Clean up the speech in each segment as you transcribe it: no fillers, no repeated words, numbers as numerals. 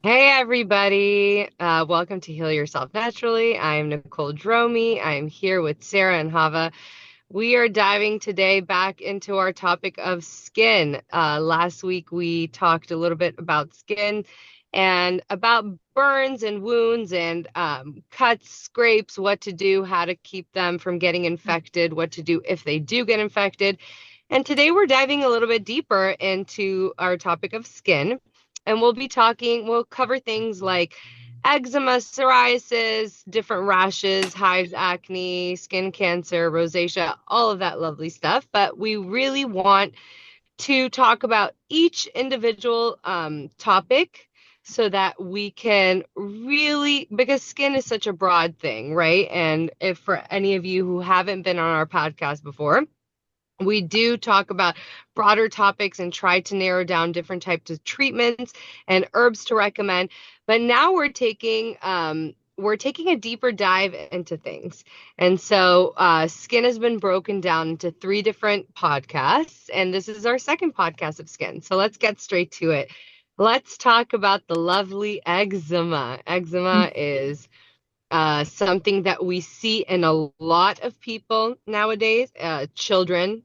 Hey everybody, welcome to Heal Yourself Naturally. I'm Nicole Dromi. I'm here with Sarah and Hava. We are diving today back into our topic of skin. Last week we talked a little bit about skin and about burns and wounds and cuts, scrapes, what to do, how to keep them from getting infected, what to do if they do get infected. And today we're diving a little bit deeper into our topic of skin. And we'll cover things like eczema, psoriasis, different rashes, hives, acne, skin cancer, rosacea, all of that lovely stuff. But we really want to talk about each individual topic so that we can really, because skin is such a broad thing, right? And if for any of you who haven't been on our podcast before, we do talk about broader topics and try to narrow down different types of treatments and herbs to recommend. But now we're taking a deeper dive into things. And so skin has been broken down into 3 different podcasts, and this is our second podcast of skin. So let's get straight to it. Let's talk about the lovely eczema. Eczema is something that we see in a lot of people nowadays, children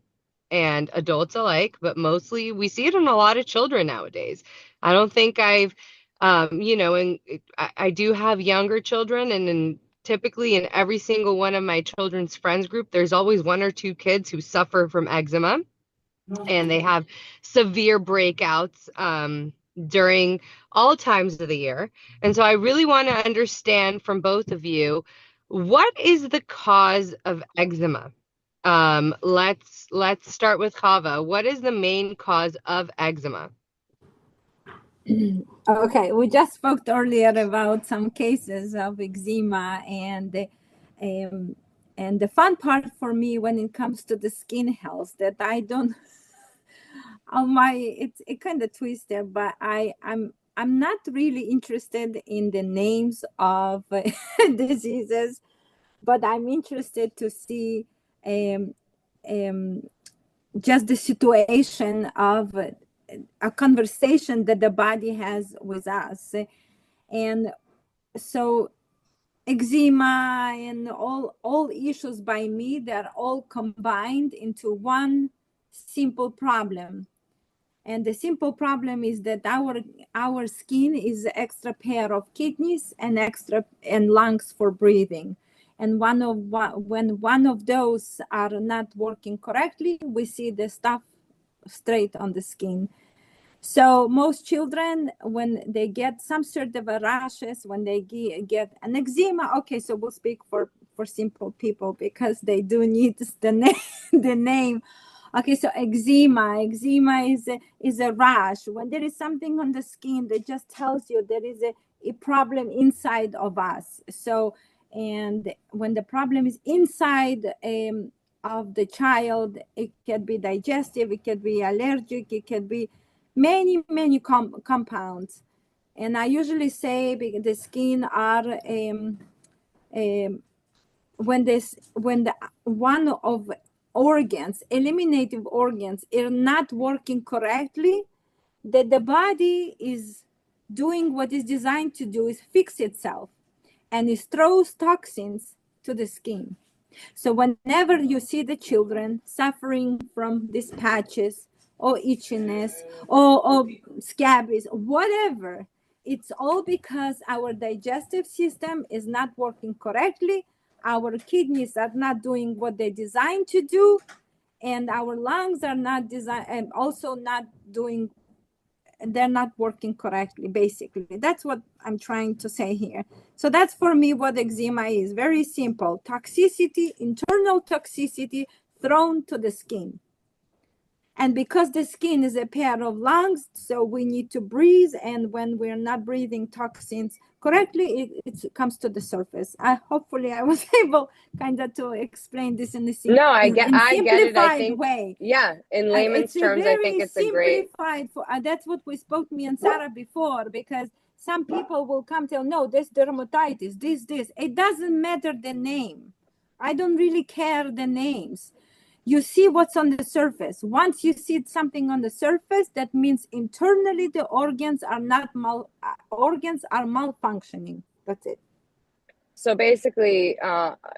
and adults alike, but mostly we see it in a lot of children nowadays. I don't think and I do have younger children, and typically in every single one of my children's friends group, there's always 1 or 2 kids who suffer from eczema and they have severe breakouts during all times of the year. And so I really want to understand from both of you, what is the cause of eczema? Let's start with Chava. What is the main cause of eczema? Okay, we just spoke earlier about some cases of eczema, and the fun part for me when it comes to the skin health that I don't on my it kind of twisted, but I'm not really interested in the names of diseases, but I'm interested to see um, um, just the situation of a conversation that the body has with us. And so eczema and all issues by me, they're all combined into one simple problem. And the simple problem is that our skin is an extra pair of kidneys and extra and lungs for breathing. And when one of those are not working correctly, we see the stuff straight on the skin. So most children, when they get some sort of a rashes, when they get an eczema, okay, so we'll speak for simple people because they do need the name, the name. Okay, so eczema is a rash. When there is something on the skin that just tells you there is a problem inside of us. So, and when the problem is inside of the child, it can be digestive, it can be allergic, it can be many compounds. And I usually say the skin are when the one of organs, eliminative organs, are not working correctly, that the body is doing what it's designed to do, is fix itself, and it throws toxins to the skin. So whenever you see the children suffering from these patches or itchiness or scabies, whatever, it's all because our digestive system is not working correctly. Our kidneys are not doing what they're designed to do, and our lungs are not designed and also not doing, they're not working correctly. Basically, that's what I'm trying to say here. So that's for me what eczema is. Very simple: toxicity, internal toxicity thrown to the skin. And because the skin is a pair of lungs, so we need to breathe. And when we're not breathing toxins correctly, it comes to the surface. Hopefully I was able kind of to explain this in No, I get it. I simplified think, way. yeah, in layman's It's a terms, I think very it's a great. simplified. That's what we spoke me and Sarah before, because some people will come tell, no, this dermatitis, this. It doesn't matter the name. I don't really care the names. You see what's on the surface. Once you see something on the surface, that means internally the organs are not organs are malfunctioning. That's it. So basically,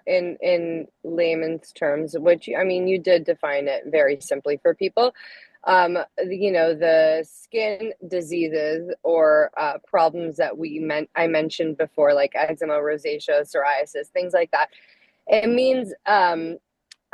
in layman's terms, which I mean, you did define it very simply for people. The skin diseases or problems that I mentioned before, like eczema, rosacea, psoriasis, things like that. It means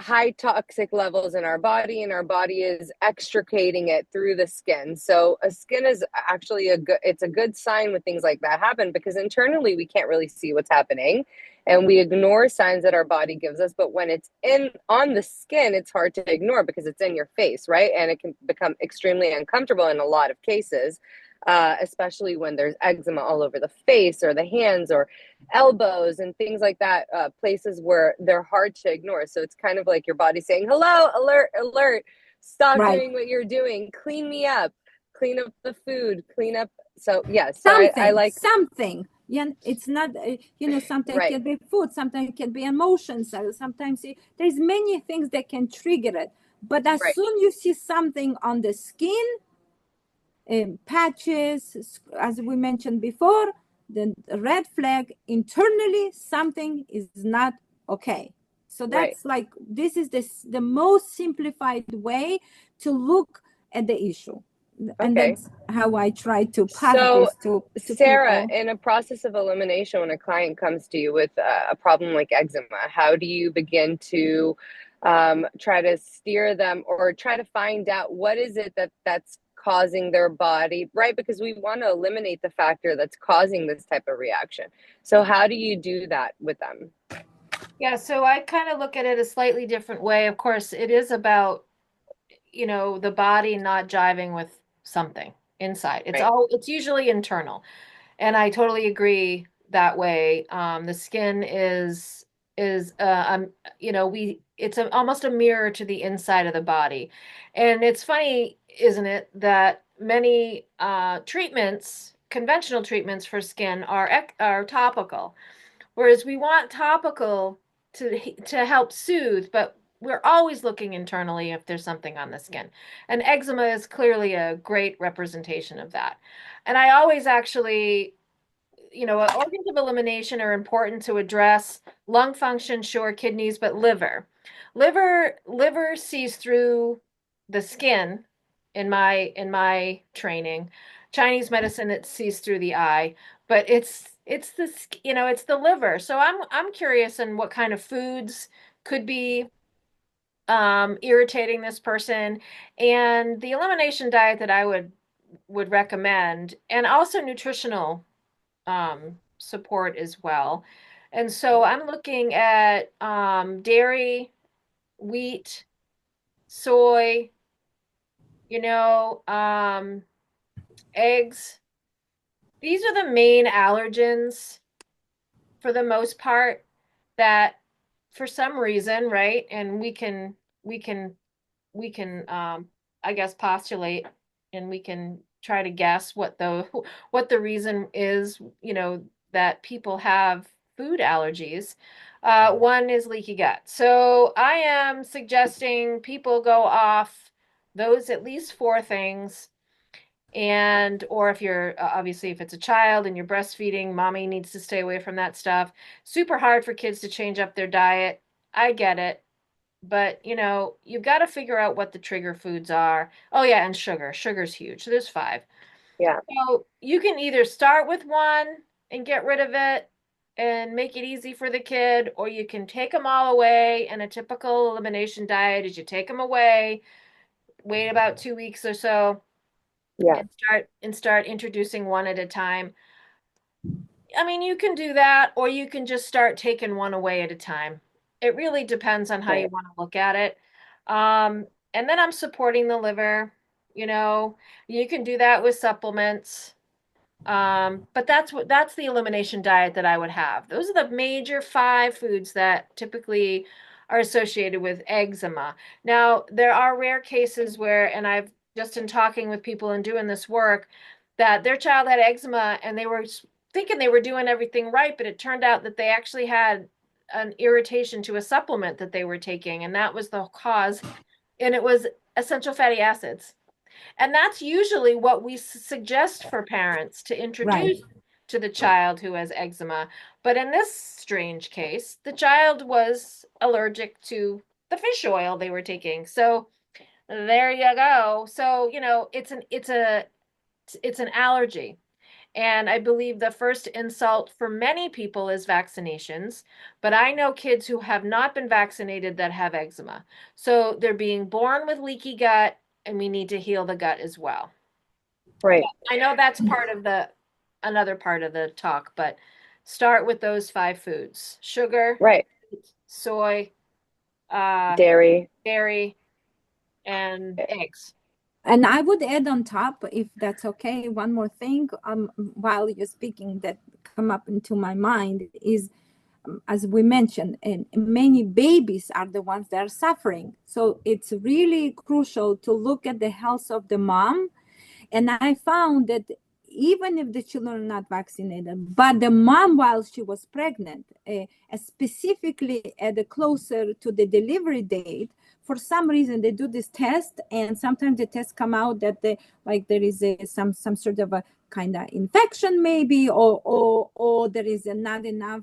high toxic levels in our body, and our body is extricating it through the skin. So a skin is actually it's a good sign when things like that happen, because internally we can't really see what's happening and we ignore signs that our body gives us. But when it's in on the skin, it's hard to ignore because it's in your face, right? And it can become extremely uncomfortable in a lot of cases, especially when there's eczema all over the face or the hands or elbows and things like that, places where they're hard to ignore. So it's kind of like your body saying, hello, alert, alert, stop Right. doing what you're doing, clean me up, clean up the food, clean up. So yeah, so I like something. Yeah, it's not, sometimes it right, can be food, sometimes it can be emotions, sometimes there's many things that can trigger it. But as right. soon you see something on the skin, patches, as we mentioned before, the red flag, internally something is not okay. So that's Right. like, this is the most simplified way to look at the issue. And Okay. that's how I try to pass So this to Sarah, people. in a process of elimination, when a client comes to you with a problem like eczema, how do you begin to try to steer them or try to find out what is it that's causing their body, right? Because we want to eliminate the factor that's causing this type of reaction. So how do you do that with them? Yeah, so I kind of look at it a slightly different way. Of course, it is about, the body not jiving with something inside. Right. It's usually internal. And I totally agree that way. The skin is we it's almost a mirror to the inside of the body. And it's funny, isn't it, that many treatments, conventional treatments for skin are topical. Whereas we want topical to help soothe, but we're always looking internally if there's something on the skin. And eczema is clearly a great representation of that. And I always actually, organs of elimination are important to address. Lung function, sure, kidneys, but liver. Liver sees through the skin in my training. Chinese medicine, it sees through the eye, but it's the liver. So I'm curious in what kind of foods could be irritating this person, and the elimination diet that I would recommend, and also nutritional support as well. And so I'm looking at dairy, wheat, soy, you know, um, eggs. These are the main allergens for the most part that for some reason, right? And we can I guess postulate, and we can try to guess what the reason is, that people have food allergies. One is leaky gut. So I am suggesting people go off those at least four things. And or if you're obviously, if it's a child and you're breastfeeding, mommy needs to stay away from that stuff. Super hard for kids to change up their diet. I get it. But, you've got to figure out what the trigger foods are. Oh, yeah, and sugar. Sugar's huge. So there's five. Yeah. So you can either start with one and get rid of it and make it easy for the kid, or you can take them all away. And a typical elimination diet is you take them away, wait about 2 weeks or so, Yeah. and start introducing one at a time. I mean, you can do that, or you can just start taking one away at a time. It really depends on how you Right. want to look at it. And then I'm supporting the liver. You know, you can do that with supplements. But that's the elimination diet that I would have. Those are the major five foods that typically are associated with eczema. Now, there are rare cases where, and I've just in talking with people and doing this work, that their child had eczema and they were thinking they were doing everything right, but it turned out that they actually had an irritation to a supplement that they were taking, and that was the cause, and it was essential fatty acids. And that's usually what we suggest for parents to Right. introduce to the child who has eczema. But in this strange case, the child was allergic to the fish oil they were taking. So there you go. So, it's an allergy. And I believe the first insult for many people is vaccinations. But I know kids who have not been vaccinated that have eczema. So they're being born with leaky gut, and we need to heal the gut as well. Right. I know that's part of another part of the talk, but start with those 5 foods: sugar, Right. soy, Dairy. dairy, and eggs. And I would add on top, if that's okay, one more thing while you're speaking that come up into my mind is, as we mentioned, and many babies are the ones that are suffering. So it's really crucial to look at the health of the mom. And I found that even if the children are not vaccinated, but the mom, while she was pregnant, specifically at the closer to the delivery date, for some reason they do this test, and sometimes the tests come out that there is some sort of a kind of infection maybe, or there is not enough.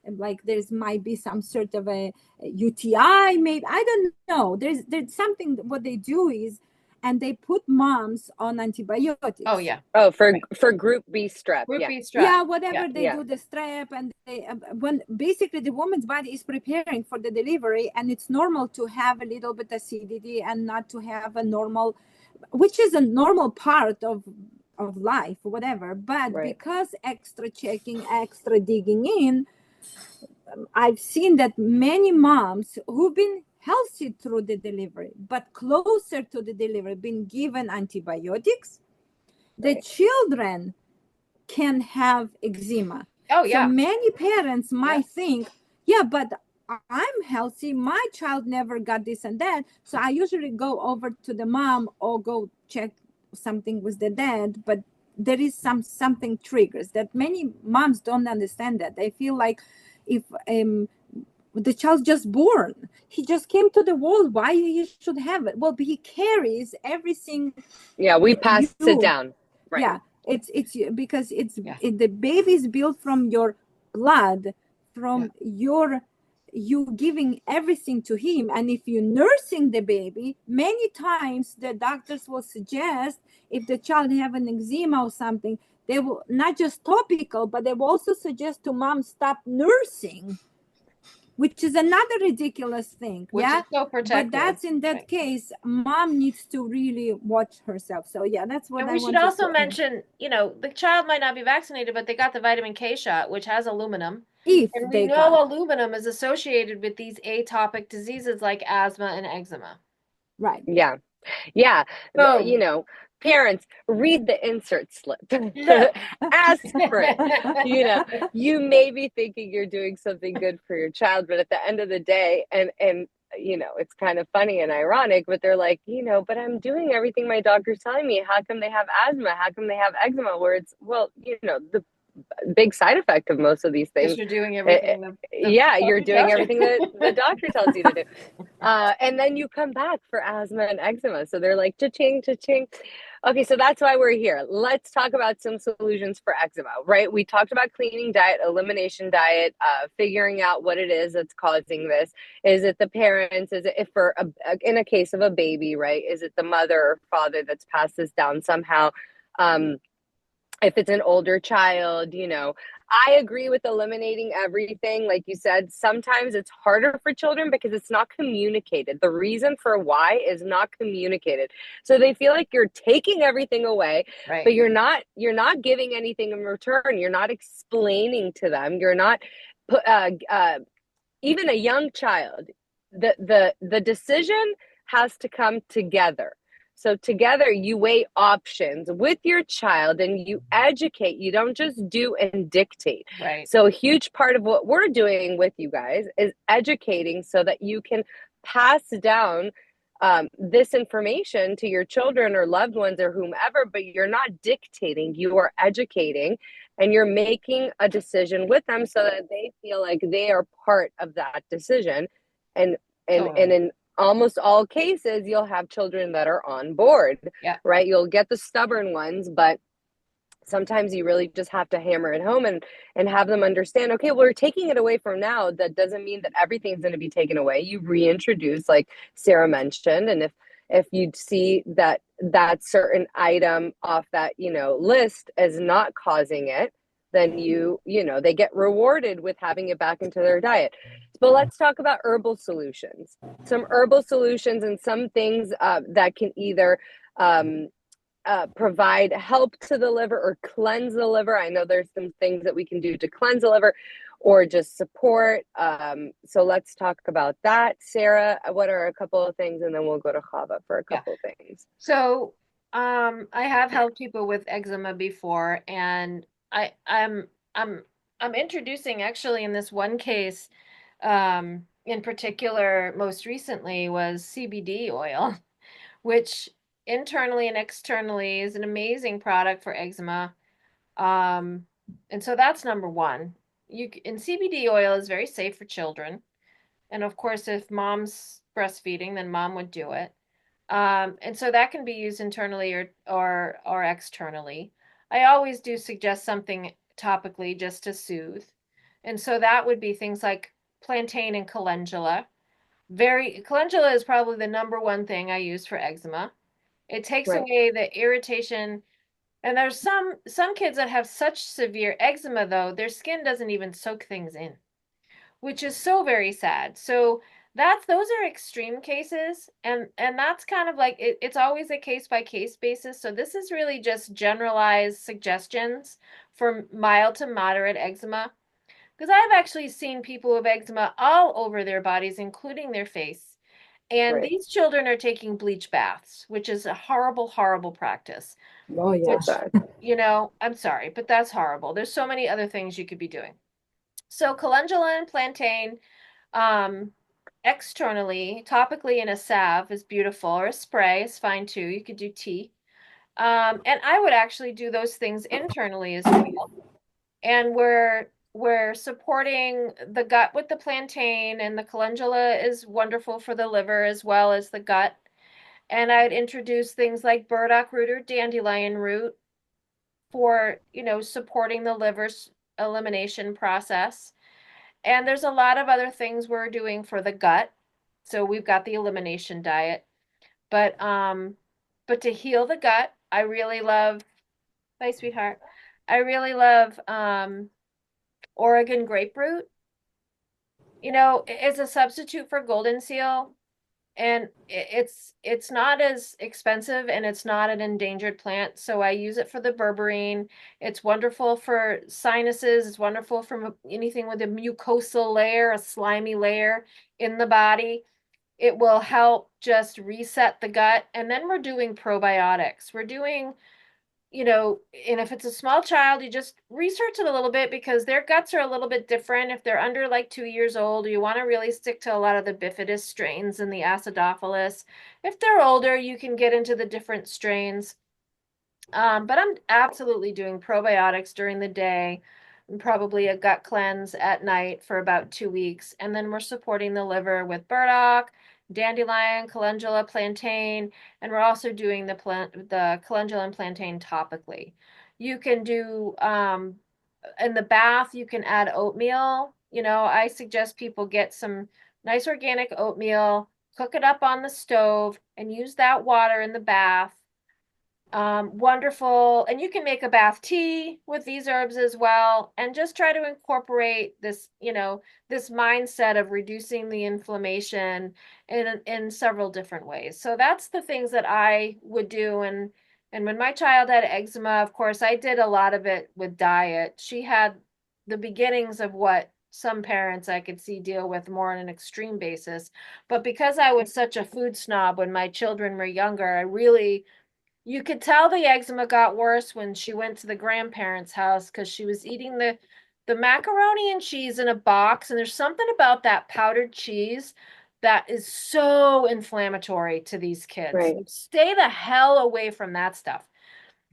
Like there's might be some sort of a UTI, maybe, I don't know. There's something. What they do is, and they put moms on antibiotics. Oh yeah. Oh, for group B strep. Group Yeah. B strep. Yeah, whatever Yeah. they Yeah. do, the strep, and they, when basically the woman's body is preparing for the delivery, and it's normal to have a little bit acidity and not to have a normal, which is a normal part of life, whatever. But Right. because extra checking, extra digging in, I've seen that many moms who've been healthy through the delivery, but closer to the delivery, been given antibiotics, the Right. children can have eczema. Oh So yeah. many parents might think, yeah, but I'm healthy. My child never got this and that. So I usually go over to the mom or go check something with the dad. But there is something triggers that many moms don't understand. That they feel like if the child just born, he just came to the world, why he should have it? Well, he carries everything. Yeah, we pass it down. Right. Yeah, it's because Yeah. the baby is built from your blood, from you giving everything to him. And if you're nursing the baby, many times the doctors will suggest, if the child have an eczema or something, they will not just topical, but they will also suggest to mom stop nursing, which is another ridiculous thing. Which is so protective. But that's in that case, mom needs to really watch herself. So yeah, that's what And I we should wanted also to mention, the child might not be vaccinated, but they got the vitamin K shot, which has aluminum. if And we they know got aluminum is associated with these atopic diseases like asthma and eczema. right. Yeah. Yeah. Boom. Parents, read the insert slip. Ask for it. You may be thinking you're doing something good for your child, but at the end of the day, and it's kind of funny and ironic, but they're like, but I'm doing everything my doctor's telling me. How come they have asthma? How come they have eczema? Where it's, well, the big side effect of most of these things. Because you're doing everything. You're doing everything that the doctor tells you to do. And then you come back for asthma and eczema. So they're like, cha-ching, cha-ching. Okay, so that's why we're here. Let's talk about some solutions for eczema, right? We talked about cleaning diet, elimination diet, figuring out what it is that's causing this. Is it the parents? Is it in a case of a baby, right? Is it the mother or father that's passed this down somehow? If it's an older child, I agree with eliminating everything. Like you said, sometimes it's harder for children because it's not communicated. The reason for why is not communicated. So they feel like you're taking everything away, Right. but you're not giving anything in return. You're not explaining to them. You're not even a young child, the decision has to come together. So together you weigh options with your child and you educate. You don't just do and dictate. Right. So a huge part of what we're doing with you guys is educating so that you can pass down this information to your children or loved ones or whomever, but you're not dictating, you are educating. and you're making a decision with them so that they feel like they are part of that decision. And Totally. in almost all cases, you'll have children that are on board, Yeah. right? You'll get the stubborn ones, but sometimes you really just have to hammer it home and have them understand, okay, well, we're taking it away from now. That doesn't mean that everything's going to be taken away. You reintroduce, like Sarah mentioned, and if you see that that certain item off that, list as not causing it, then they get rewarded with having it back into their diet. But let's talk about herbal solutions. Some herbal solutions and some things that can either provide help to the liver or cleanse the liver. I know there's some things that we can do to cleanse the liver or just support. So let's talk about that. Sarah, what are a couple of things? And then we'll go to Chava for a Yeah. couple of things. So, I have helped people with eczema before, and I'm I'm introducing actually in this one case, in particular, most recently was CBD oil, which internally and externally is an amazing product for eczema. Um, and so that's number one. And CBD oil is very safe for children. And of course, if mom's breastfeeding, then mom would do it. And so that can be used internally or externally. I always do suggest something topically just to soothe. And so that would be things like plantain and calendula. Calendula is probably the number one thing I use for eczema. It takes Right. away the irritation. And there's some kids that have such severe eczema though, their skin doesn't even soak things in, which is so very sad. So those are extreme cases, and that's kind of like it's always a case by case basis. So this is really just generalized suggestions for mild to moderate eczema, because I've actually seen people with eczema all over their bodies, including their face. And Right. these children are taking bleach baths, which is a horrible, horrible practice. Oh yeah. Which, So sad. I'm sorry, but that's horrible. There's so many other things you could be doing. So calendula and plantain, um, externally, topically in a salve is beautiful, or a spray is fine too. You could do tea. And I would actually do those things internally as well. And we're supporting the gut with the plantain, and the calendula is wonderful for the liver as well as the gut. And I'd introduce things like burdock root or dandelion root for, supporting the liver's elimination process. And there's a lot of other things we're doing for the gut. So we've got the elimination diet. But to heal the gut, I really love, bye sweetheart. I really love Oregon grapefruit. It's a substitute for golden seal, and it's not as expensive, and it's not an endangered plant, so I use it for the berberine. It's wonderful for sinuses. It's wonderful for anything with a mucosal layer, a slimy layer in the body. It will help just reset the gut. And then we're doing probiotics. We're doing, and if it's a small child, you just research it a little bit, because their guts are a little bit different. If they're under like 2 years old, you want to really stick to a lot of the bifidus strains and the acidophilus. If they're older, you can get into the different strains. But I'm absolutely doing probiotics during the day, and probably a gut cleanse at night for about 2 weeks. And then we're supporting the liver with burdock, dandelion, calendula, plantain, and we're also doing the calendula and plantain topically. You can do in the bath, you can add oatmeal. I suggest people get some nice organic oatmeal, cook it up on the stove, and use that water in the bath. Wonderful. And you can make a bath tea with these herbs as well, and just try to incorporate this mindset of reducing the inflammation in several different ways. So that's the things that I would do. And when my child had eczema, of course, I did a lot of it with diet. She had the beginnings of what some parents I could see deal with more on an extreme basis. But because I was such a food snob when my children were younger, you could tell the eczema got worse when she went to the grandparents' house, because she was eating the macaroni and cheese in a box, and there's something about that powdered cheese that is so inflammatory to these kids. Right. Stay the hell away from that stuff.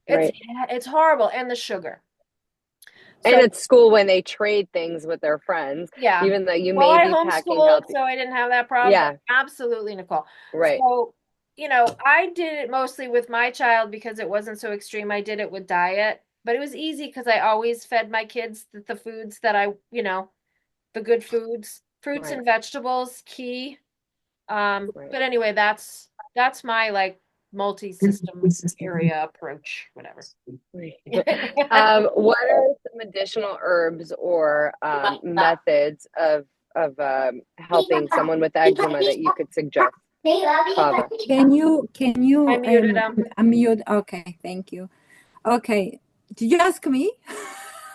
It's Right. it's horrible. And the sugar. And So at school, when they trade things with their friends, yeah. even though you Well, may I be packing homeschooled, healthy. so I didn't have that problem, Yeah, but absolutely, Nicole. right, So, I did it mostly with my child because it wasn't so extreme. I did it with diet, but it was easy because I always fed my kids the foods that the good foods, fruits right, and vegetables, key. right. But anyway, that's my like multi-system area approach, whatever. Right. What are some additional herbs or methods of helping someone with eczema that you could suggest, Hava? Can you I muted them. unmute? Okay, thank you. Okay, did you ask me?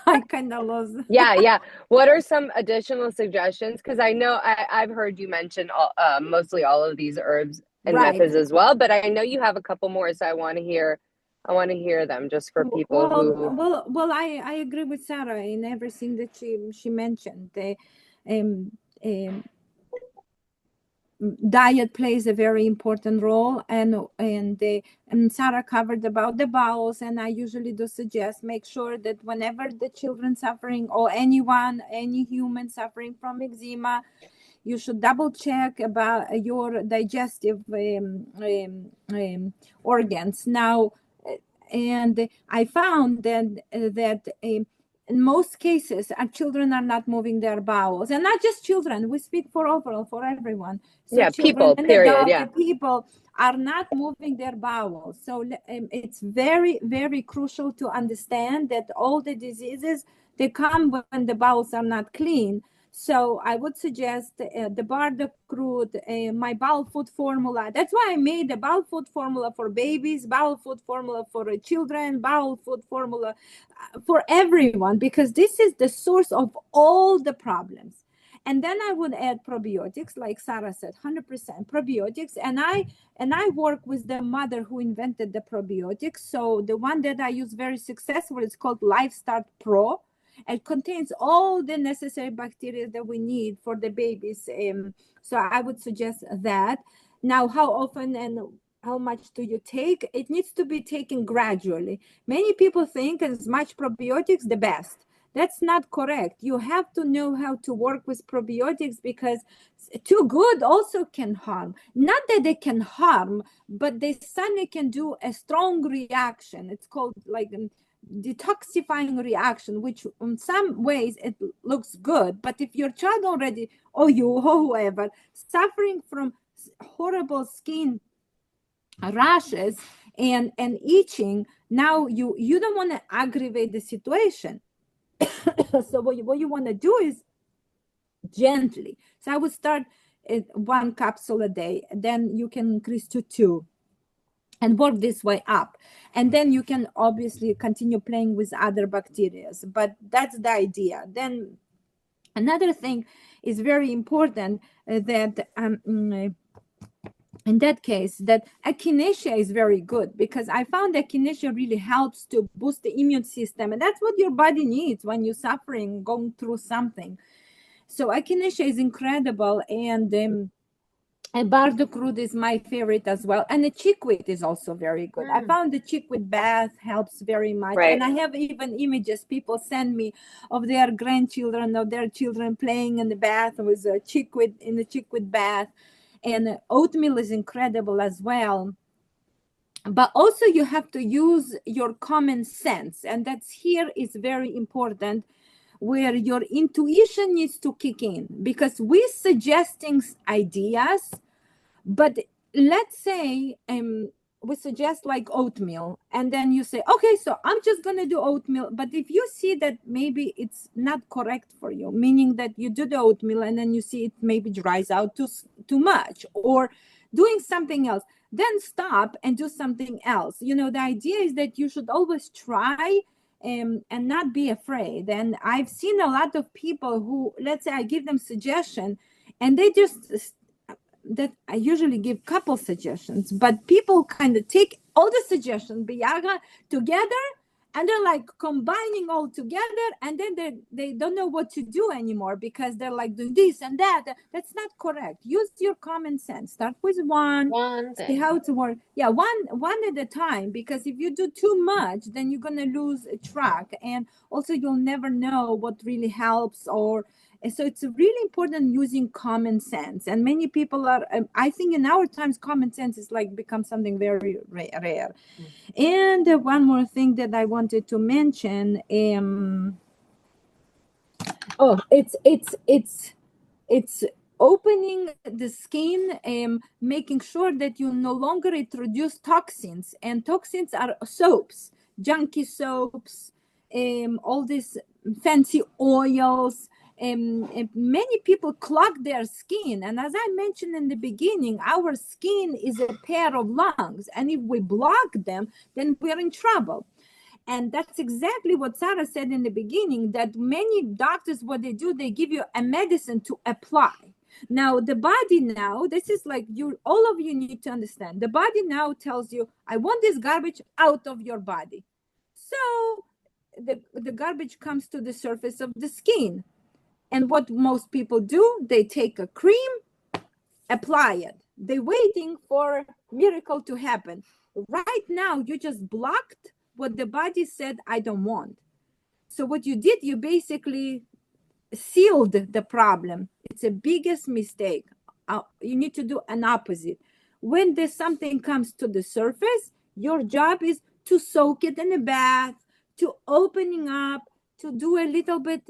I kind of lost. Yeah, yeah. What are some additional suggestions? Because I know I've heard you mention mostly all of these herbs and Right. methods as well, but I know you have a couple more, so I want to hear them just for people who, I agree with Sarah in everything that she mentioned. Um, um, Diet plays a very important role, and Sarah covered about the bowels, and I usually do suggest make sure that whenever the children suffering or any human suffering from eczema, you should double check about your digestive organs. Now, and I found that in most cases, our children are not moving their bowels, and not just children. We speak for overall for everyone. So yeah, children people, and period. adults, Yeah. people are not moving their bowels. So it's very, very crucial to understand that all the diseases, they come when the bowels are not clean. So I would suggest the bardock root, my bowel food formula. That's why I made a bowel food formula for babies, bowel food formula for children, bowel food formula for everyone, because this is the source of all the problems. And then I would add probiotics, like Sarah said, 100% probiotics. And I work with the mother who invented the probiotics. So the one that I use very successful is called Life Start Pro. It contains all the necessary bacteria that we need for the babies. So I would suggest that. Now, how often and how much do you take? It needs to be taken gradually. Many people think as much probiotics, the best. That's not correct. You have to know how to work with probiotics, because too good also can harm. Not that they can harm, but they suddenly can do a strong reaction. It's called like detoxifying reaction, which in some ways it looks good, but if your child already, or you or whoever, suffering from horrible skin rashes and itching, now you don't want to aggravate the situation. So what you want to do is gently. So I would start at 1 capsule a day, then you can increase to 2 and work this way up, and then you can obviously continue playing with other bacteria, but that's the idea. Then another thing is very important, that in that case, that echinacea is very good, because I found echinacea really helps to boost the immune system, and that's what your body needs when you're suffering, going through something. So echinacea is incredible, and bardock root is my favorite as well. And the chickweed is also very good. I found the chickweed bath helps very much. Right. And I have even images people send me of their grandchildren, of their children playing in the bath with a chickweed, in the chickweed bath. And oatmeal is incredible as well. But also you have to use your common sense. And that's here is very important, where your intuition needs to kick in, because we're suggesting ideas. But let's say we suggest like oatmeal, and then you say, okay, so I'm just going to do oatmeal. But if you see that maybe it's not correct for you, meaning that you do the oatmeal and then you see it maybe dries out too much, or doing something else, then stop and do something else. The idea is that you should always try, and not be afraid. And I've seen a lot of people who, let's say I give them suggestion, and they just, that I usually give couple suggestions, but people kind of take all the suggestions, Biaga, together, and they're like combining all together, and then they don't know what to do anymore because they're like doing this and that. That's not correct. Use your common sense. Start with one, One see thing. how it works. Yeah, one at a time, because if you do too much, then you're gonna lose a track, and also you'll never know what really helps. Or so it's really important using common sense, and many people are, I think in our times common sense is like become something very rare. And one more thing that I wanted to mention, oh, it's opening the skin, making sure that you no longer introduce toxins, and toxins are soaps, junky soaps, all these fancy oils. Many people clog their skin, and as I mentioned in the beginning, our skin is a pair of lungs, and if we block them, then we're in trouble. And that's exactly what Sarah said in the beginning, that many doctors, what they do, they give you a medicine to apply. Now, the body now, this is like you, all of you need to understand. The body now tells you, I want this garbage out of your body. So the garbage comes to the surface of the skin. And what most people do, they take a cream, apply it. They're waiting for miracle to happen. Right now, you just blocked what the body said, I don't want. So what you did, you basically sealed the problem. It's the biggest mistake. You need to do an opposite. When there's something comes to the surface, your job is to soak it in a bath, to opening up, to do a little bit,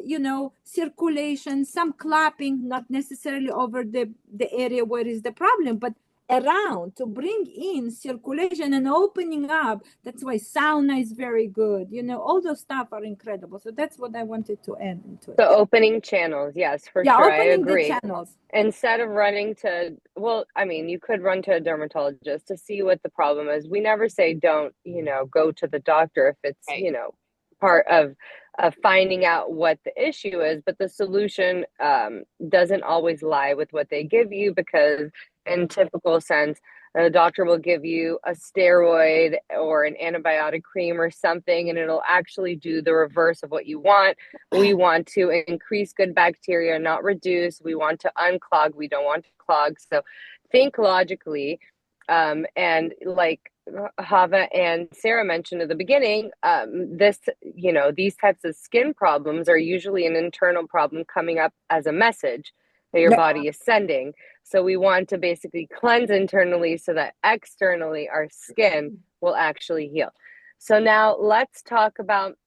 circulation, some clapping, not necessarily over the area where is the problem, but around, to bring in circulation and opening up. That's why sauna is very good. All those stuff are incredible. So that's what I wanted to add into it. The opening channels, yes, for Yeah, sure. I opening the agree. channels. Instead of running to, well, I mean, you could run to a dermatologist to see what the problem is. We never say don't, go to the doctor if it's, Right. part of finding out what the issue is. But the solution doesn't always lie with what they give you, because in typical sense, a doctor will give you a steroid or an antibiotic cream or something, and it'll actually do the reverse of what you want. We want to increase good bacteria, not reduce. We want to unclog. We don't want to clog. So think logically. And like Hava and Sarah mentioned at the beginning, these types of skin problems are usually an internal problem coming up as a message that your Yeah. body is sending. So we want to basically cleanse internally so that externally our skin will actually heal. So now let's talk about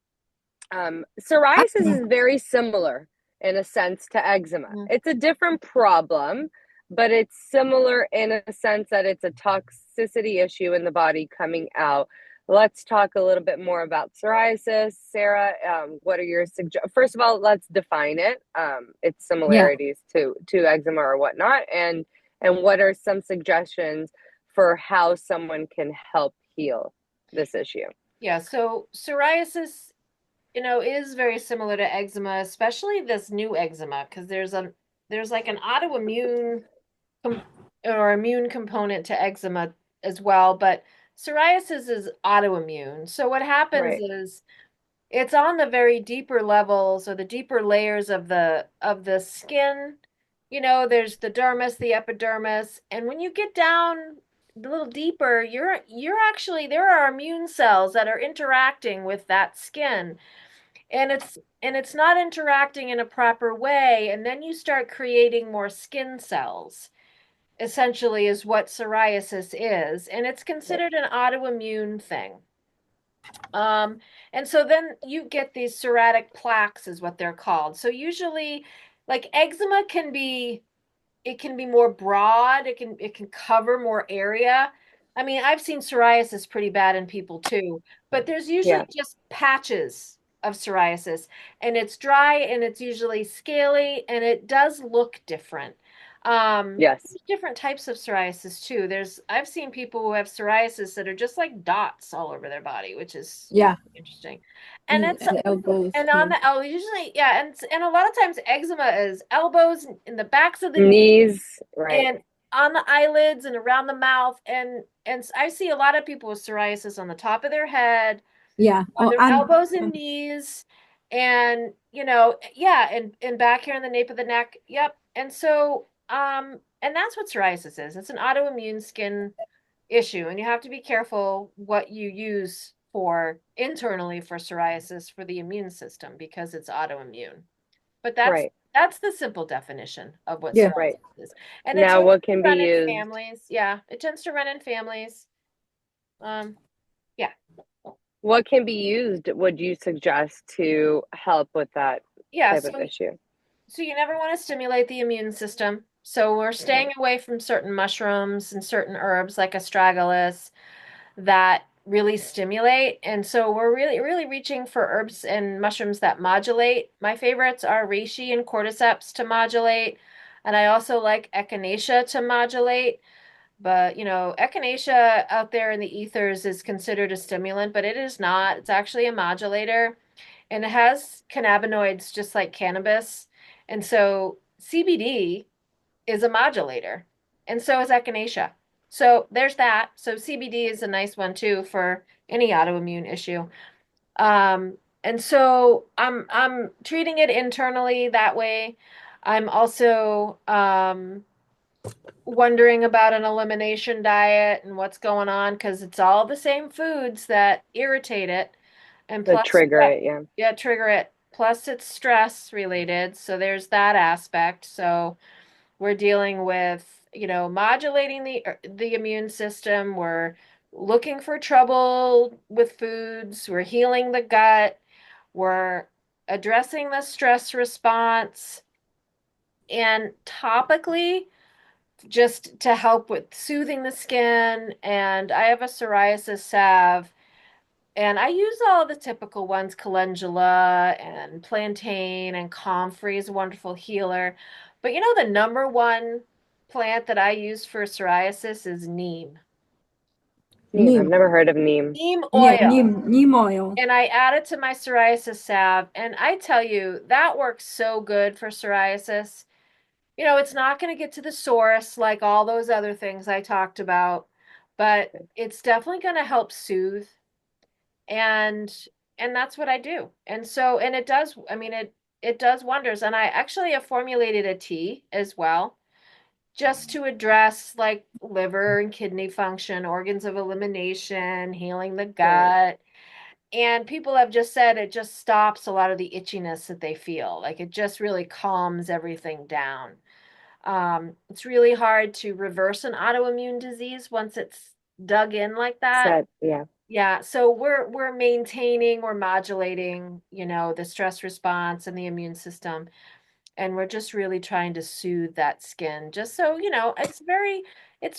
psoriasis is very similar in a sense to eczema. It's a different problem, but it's similar in a sense that it's a toxicity issue in the body coming out. Let's talk a little bit more about psoriasis. Sarah, what are your suggestions? First of all, let's define it, its similarities to eczema or whatnot, and what are some suggestions for how someone can help heal this issue? Yeah, so psoriasis, is very similar to eczema, especially this new eczema, because there's like an autoimmune or immune component to eczema as well, but psoriasis is autoimmune. So what happens Right. is it's on the very deeper levels or the deeper layers of the skin. There's the dermis, the epidermis, and when you get down a little deeper, you're actually, there are immune cells that are interacting with that skin, and it's not interacting in a proper way, and then you start creating more skin cells, essentially, is what psoriasis is, and it's considered an autoimmune thing. And so then you get these psoriatic plaques, is what they're called. So usually, like eczema it can be more broad, it can cover more area. I mean, I've seen psoriasis pretty bad in people too, but there's usually Yeah. just patches of psoriasis, and it's dry and it's usually scaly and it does look different. Yes. There's different types of psoriasis too. I've seen people who have psoriasis that are just like dots all over their body, which is Yeah. interesting. And it's Elbows. and on the elbow, usually, yeah, and a lot of times eczema is elbows, in the backs of the knees, Knees, right. and on the eyelids and around the mouth, and I see a lot of people with psoriasis on the top of their head, Yeah. on Oh, their elbows and knees, and yeah, and back here on the nape of the neck. Yep. And so and that's what psoriasis is. It's an autoimmune skin issue, and you have to be careful what you use for internally for psoriasis for the immune system because it's autoimmune. But that's Right. that's the simple definition of what yeah. Right. psoriasis is. And it Now, tends what to can be run in used? families. Yeah, it tends to run in families. Yeah. What can be used, would you suggest, to help with that Yeah, type so of issue? so you never want to stimulate the immune system. So we're Right. staying away from certain mushrooms and certain herbs like astragalus that really stimulate. And so we're really reaching for herbs and mushrooms that modulate. My favorites are reishi and cordyceps to modulate. And I also like echinacea to modulate. But, echinacea out there in the ethers is considered a stimulant, but it is not. It's actually a modulator, and it has cannabinoids just like cannabis. And so CBD is a modulator, and so is echinacea. So there's that. So CBD is a nice one too for any autoimmune issue. And so I'm treating it internally that way. I'm also wondering about an elimination diet and what's going on because it's all the same foods that irritate it, and The plus, trigger it, yeah. yeah, trigger it. Plus, it's stress related, so there's that aspect. So we're dealing with, modulating the immune system. We're looking for trouble with foods. We're healing the gut. We're addressing the stress response, and topically just to help with soothing the skin. And I have a psoriasis salve, and I use all the typical ones, calendula and plantain, and comfrey is a wonderful healer. But the number one plant that I use for psoriasis is neem. Neem. I've Neem. never heard of neem. Neem Yeah, oil. neem oil. And I add it to my psoriasis salve. And I tell you, that works so good for psoriasis. It's not going to get to the source like all those other things I talked about, but it's definitely going to help soothe, and that's what I do. And so, and it does, I mean, it does wonders. And I actually have formulated a tea as well, just to address like liver and kidney function, organs of elimination, healing the Right. gut. And people have just said it just stops a lot of the itchiness that they feel. Like it just really calms everything down. It's really hard to reverse an autoimmune disease once it's dug in like that. Set, yeah. Yeah, so we're maintaining, we're modulating, the stress response and the immune system, and we're just really trying to soothe that skin. Just so, it's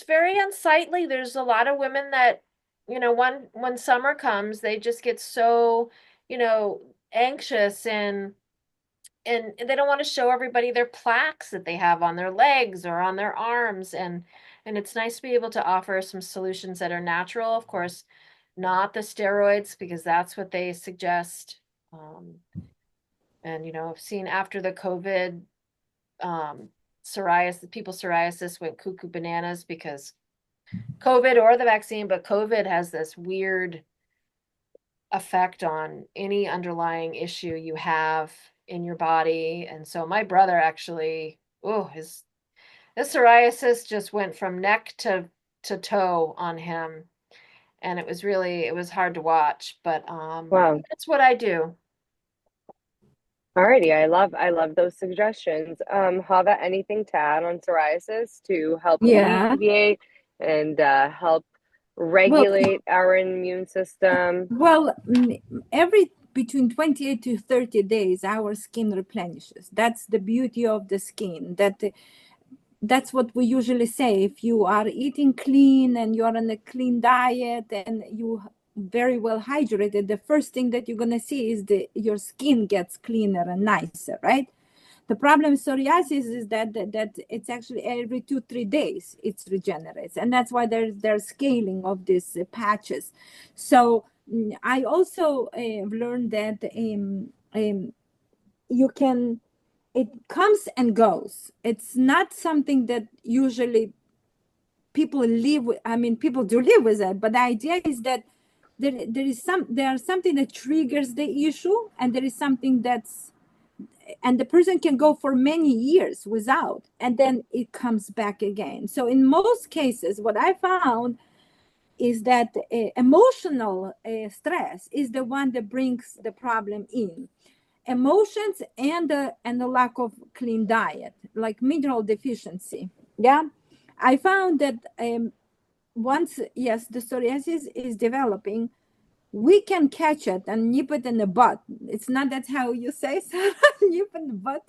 very unsightly. There's a lot of women that, when summer comes, they just get so, anxious, and they don't want to show everybody their plaques that they have on their legs or on their arms, and it's nice to be able to offer some solutions that are natural, of course, not the steroids because that's what they suggest. um, and I've seen after the COVID, psoriasis went cuckoo bananas because COVID, or the vaccine, but COVID has this weird effect on any underlying issue you have in your body. And so my brother actually, oh, his psoriasis just went from neck to toe on him. And it was hard to watch, but Wow. that's what I do. Alrighty, I love those suggestions. Hava, anything to add on psoriasis to help Yeah. alleviate and help Well, regulate our immune system? well, every between 28 to 30 days, our skin replenishes. That's the beauty of the skin. That's what we usually say. If you are eating clean and you're on a clean diet and you very well hydrated, the first thing that you're gonna see is your skin gets cleaner and nicer, right? The problem with psoriasis is that it's actually every 2-3 days it regenerates, and that's why there's scaling of these patches. So I also learned that you can, it comes and goes. It's not something that usually people live with. I mean, people do live with it, but the idea is that there are something that triggers the issue, and there is something and the person can go for many years without, and then it comes back again. So in most cases, what I found is that emotional stress is the one that brings the problem in. Emotions and the lack of clean diet, like mineral deficiency. Yeah, I found that once, yes, the psoriasis is developing, we can catch it and nip it in the butt. It's not that how you say, Sarah? Nip in the butt.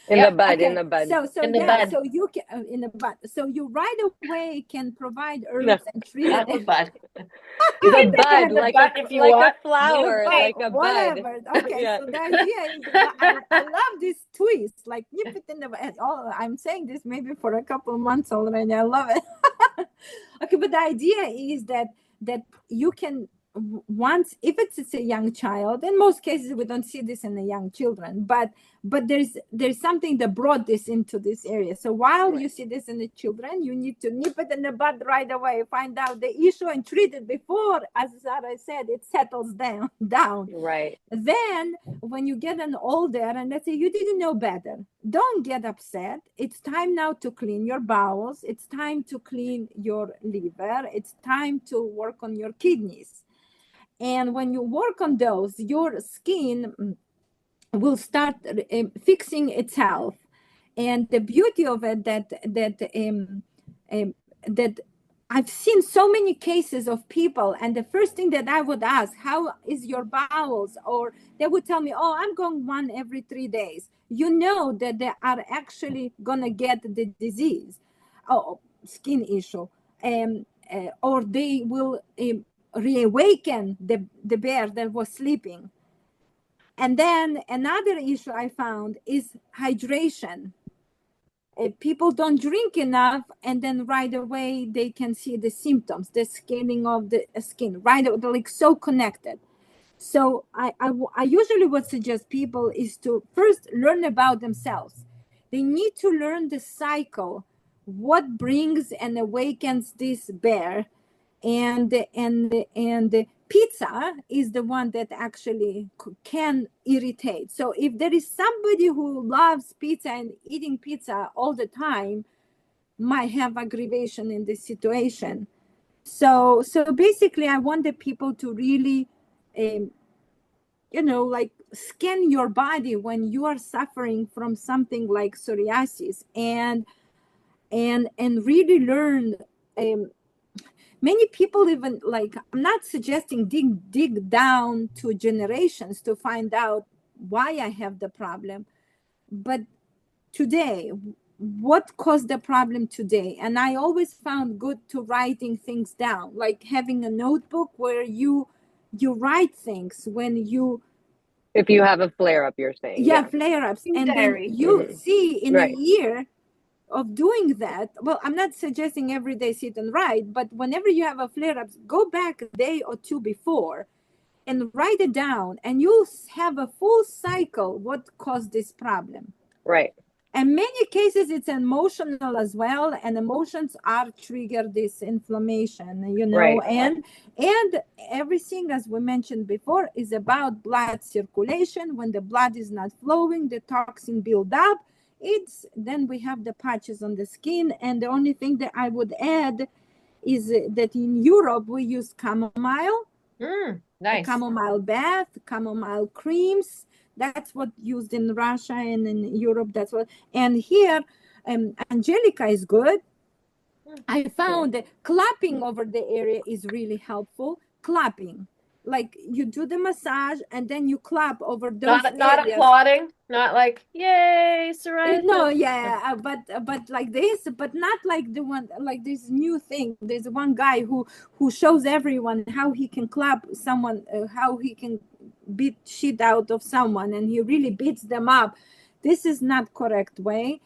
In the Yep, bud, in Okay, the bud. so in the yeah, bud. so you can in the butt. So you right away can provide No, herbs and treat Not the it. bud. You the can take it bud, in the butt if you like a want. The flower, butt, Okay. like a bud. whatever. Okay, Yeah. so the idea is, I love this twist, like nip it in the butt. Oh, I'm saying this maybe for a couple of months already. I love it. Okay, but the idea is that you can, once, if it's a young child, in most cases we don't see this in the young children, but there's something that brought this into this area. So while you see this in the children, you need to nip it in the bud right away, find out the issue and treat it before, as Sarah said, it settles down. Right. Then when you get an older, and let's say you didn't know better, don't get upset. It's time now to clean your bowels. It's time to clean your liver. It's time to work on your kidneys. And when you work on those, your skin will start fixing itself. And the beauty of it, that I've seen so many cases of people, and the first thing that I would ask, how is your bowels? Or they would tell me, oh, I'm going one every 3 days. You know that they are actually gonna get the disease, oh, skin issue, or they will reawaken the bear that was sleeping. And then another issue I found is hydration. People don't drink enough, and then right away they can see the symptoms, the scaling of the skin, right? They're like so connected. So I usually would suggest people is to first learn about themselves. They need to learn the cycle, what brings and awakens this bear, and pizza is the one that actually can irritate. So if there is somebody who loves pizza and eating pizza all the time, might have aggravation in this situation. So basically I want the people to really um, like scan your body when you are suffering from something like psoriasis, and really learn. Many people, even, like, I'm not suggesting dig down to generations to find out why I have the problem, but today, what caused the problem today. And I always found good to writing things down, like having a notebook where you write things when you, If you have a flare up, you're saying, yeah, yeah. flare-ups, and then Diary. you see in a Right. year of doing that. Well, I'm not suggesting every day sit and write, but whenever you have a flare-up, go back a day or two before and write it down, and you'll have a full cycle what caused this problem. Right. In many cases it's emotional as well, and emotions are trigger this inflammation, Right. and everything, as we mentioned before, is about blood circulation. When the blood is not flowing, the toxin build up. It's then we have the patches on the skin. And the only thing that I would add is that in Europe we use chamomile, a Nice. chamomile bath, chamomile creams. That's what used in Russia and in Europe. That's what. And here, Angelica is good. I found that clapping over the area is really helpful. Clapping, like you do the massage and then you clap over those Not areas. applauding, not like yay No, psoriasis. yeah, but like this, but not like the one, like this new thing. There's one guy who shows everyone how he can clap someone, how he can beat shit out of someone, and he really beats them up. This is not correct way.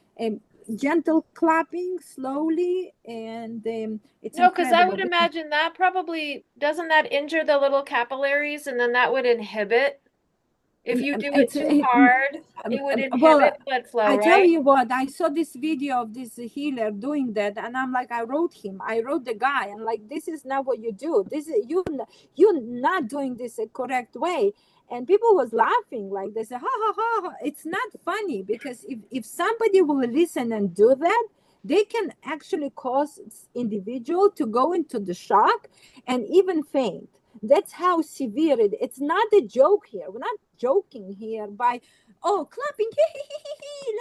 Gentle clapping, slowly, and it's No, because I incredible. would imagine that probably doesn't that injure the little capillaries and then that would inhibit. If you do it It's too hard, it would inhibit well, blood flow, I tell right? you what, I saw this video of this healer doing that, and I'm like, I wrote him, I wrote the guy, and like, this is not what you do. This is you're not doing this a correct way. And people was laughing, like they say, ha ha ha. It's not funny, because if somebody will listen and do that, they can actually cause individual to go into the shock and even faint. That's how severe it is. It's not a joke here. We're not joking here by, oh, clapping,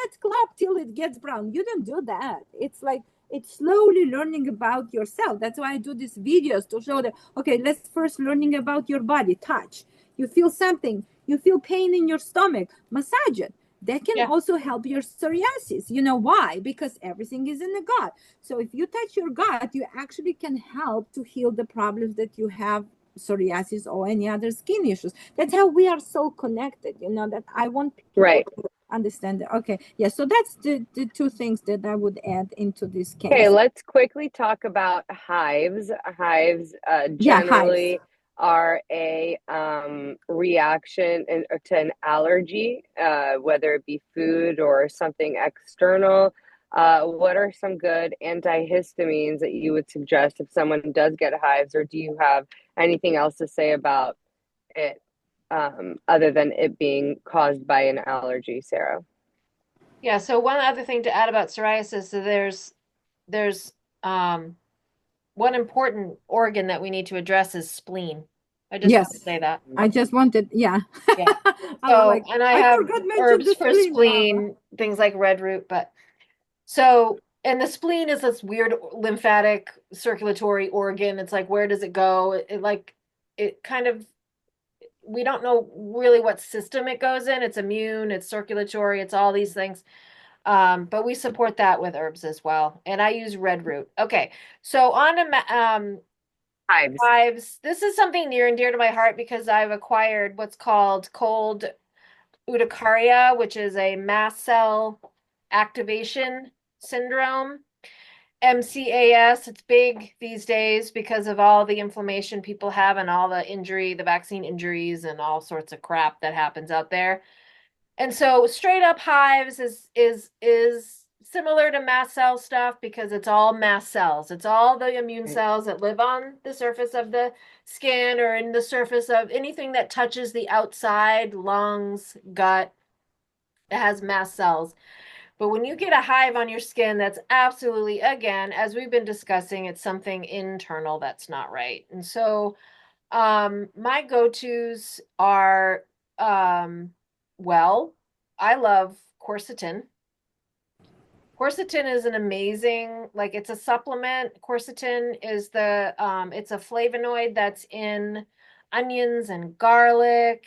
let's clap till it gets brown. You don't do that. It's like, it's slowly learning about yourself. That's why I do these videos, to show that, okay, let's first learning about your body. Touch. You feel something. You feel pain in your stomach. Massage it. That can Yeah. also help your psoriasis. You know why? Because everything is in the gut. So if you touch your gut, you actually can help to heal the problems that you have, psoriasis or any other skin issues. That's how we are so connected, that I want people Right. to understand that. Okay. Yeah. So that's the two things that I would add into this Okay, case. let's quickly talk about hives. Hives Yeah. Hives. generally are a reaction to an allergy, whether it be food or something external. What are some good antihistamines that you would suggest if someone does get hives, or do you have anything else to say about it other than it being caused by an allergy, Sarah? Yeah, so one other thing to add about psoriasis, so there's one important organ that we need to address is spleen. I just want to Yes. say that. I just wanted, yeah. Yeah. I was So, like, and I I have forgot mention herbs the for spleen. spleen, things like red root, but so, and the spleen is this weird lymphatic circulatory organ. It's like, where does it go? It kind of, we don't know really what system it goes in. It's immune, it's circulatory, it's all these things. But we support that with herbs as well. And I use red root. Okay. So on to Hives. hives. This is something near and dear to my heart because I've acquired what's called cold urticaria, which is a mast cell activation syndrome. MCAS, it's big these days because of all the inflammation people have and all the injury, the vaccine injuries and all sorts of crap that happens out there. And so straight up hives is similar to mast cell stuff because it's all mast cells. It's all the immune Right. cells that live on the surface of the skin or in the surface of anything that touches the outside, lungs, gut, it has mast cells. But when you get a hive on your skin, that's absolutely, again, as we've been discussing, it's something internal that's not right. And so my go-tos are well, I love quercetin. Quercetin is an amazing, like it's a supplement. Quercetin is it's a flavonoid that's in onions and garlic.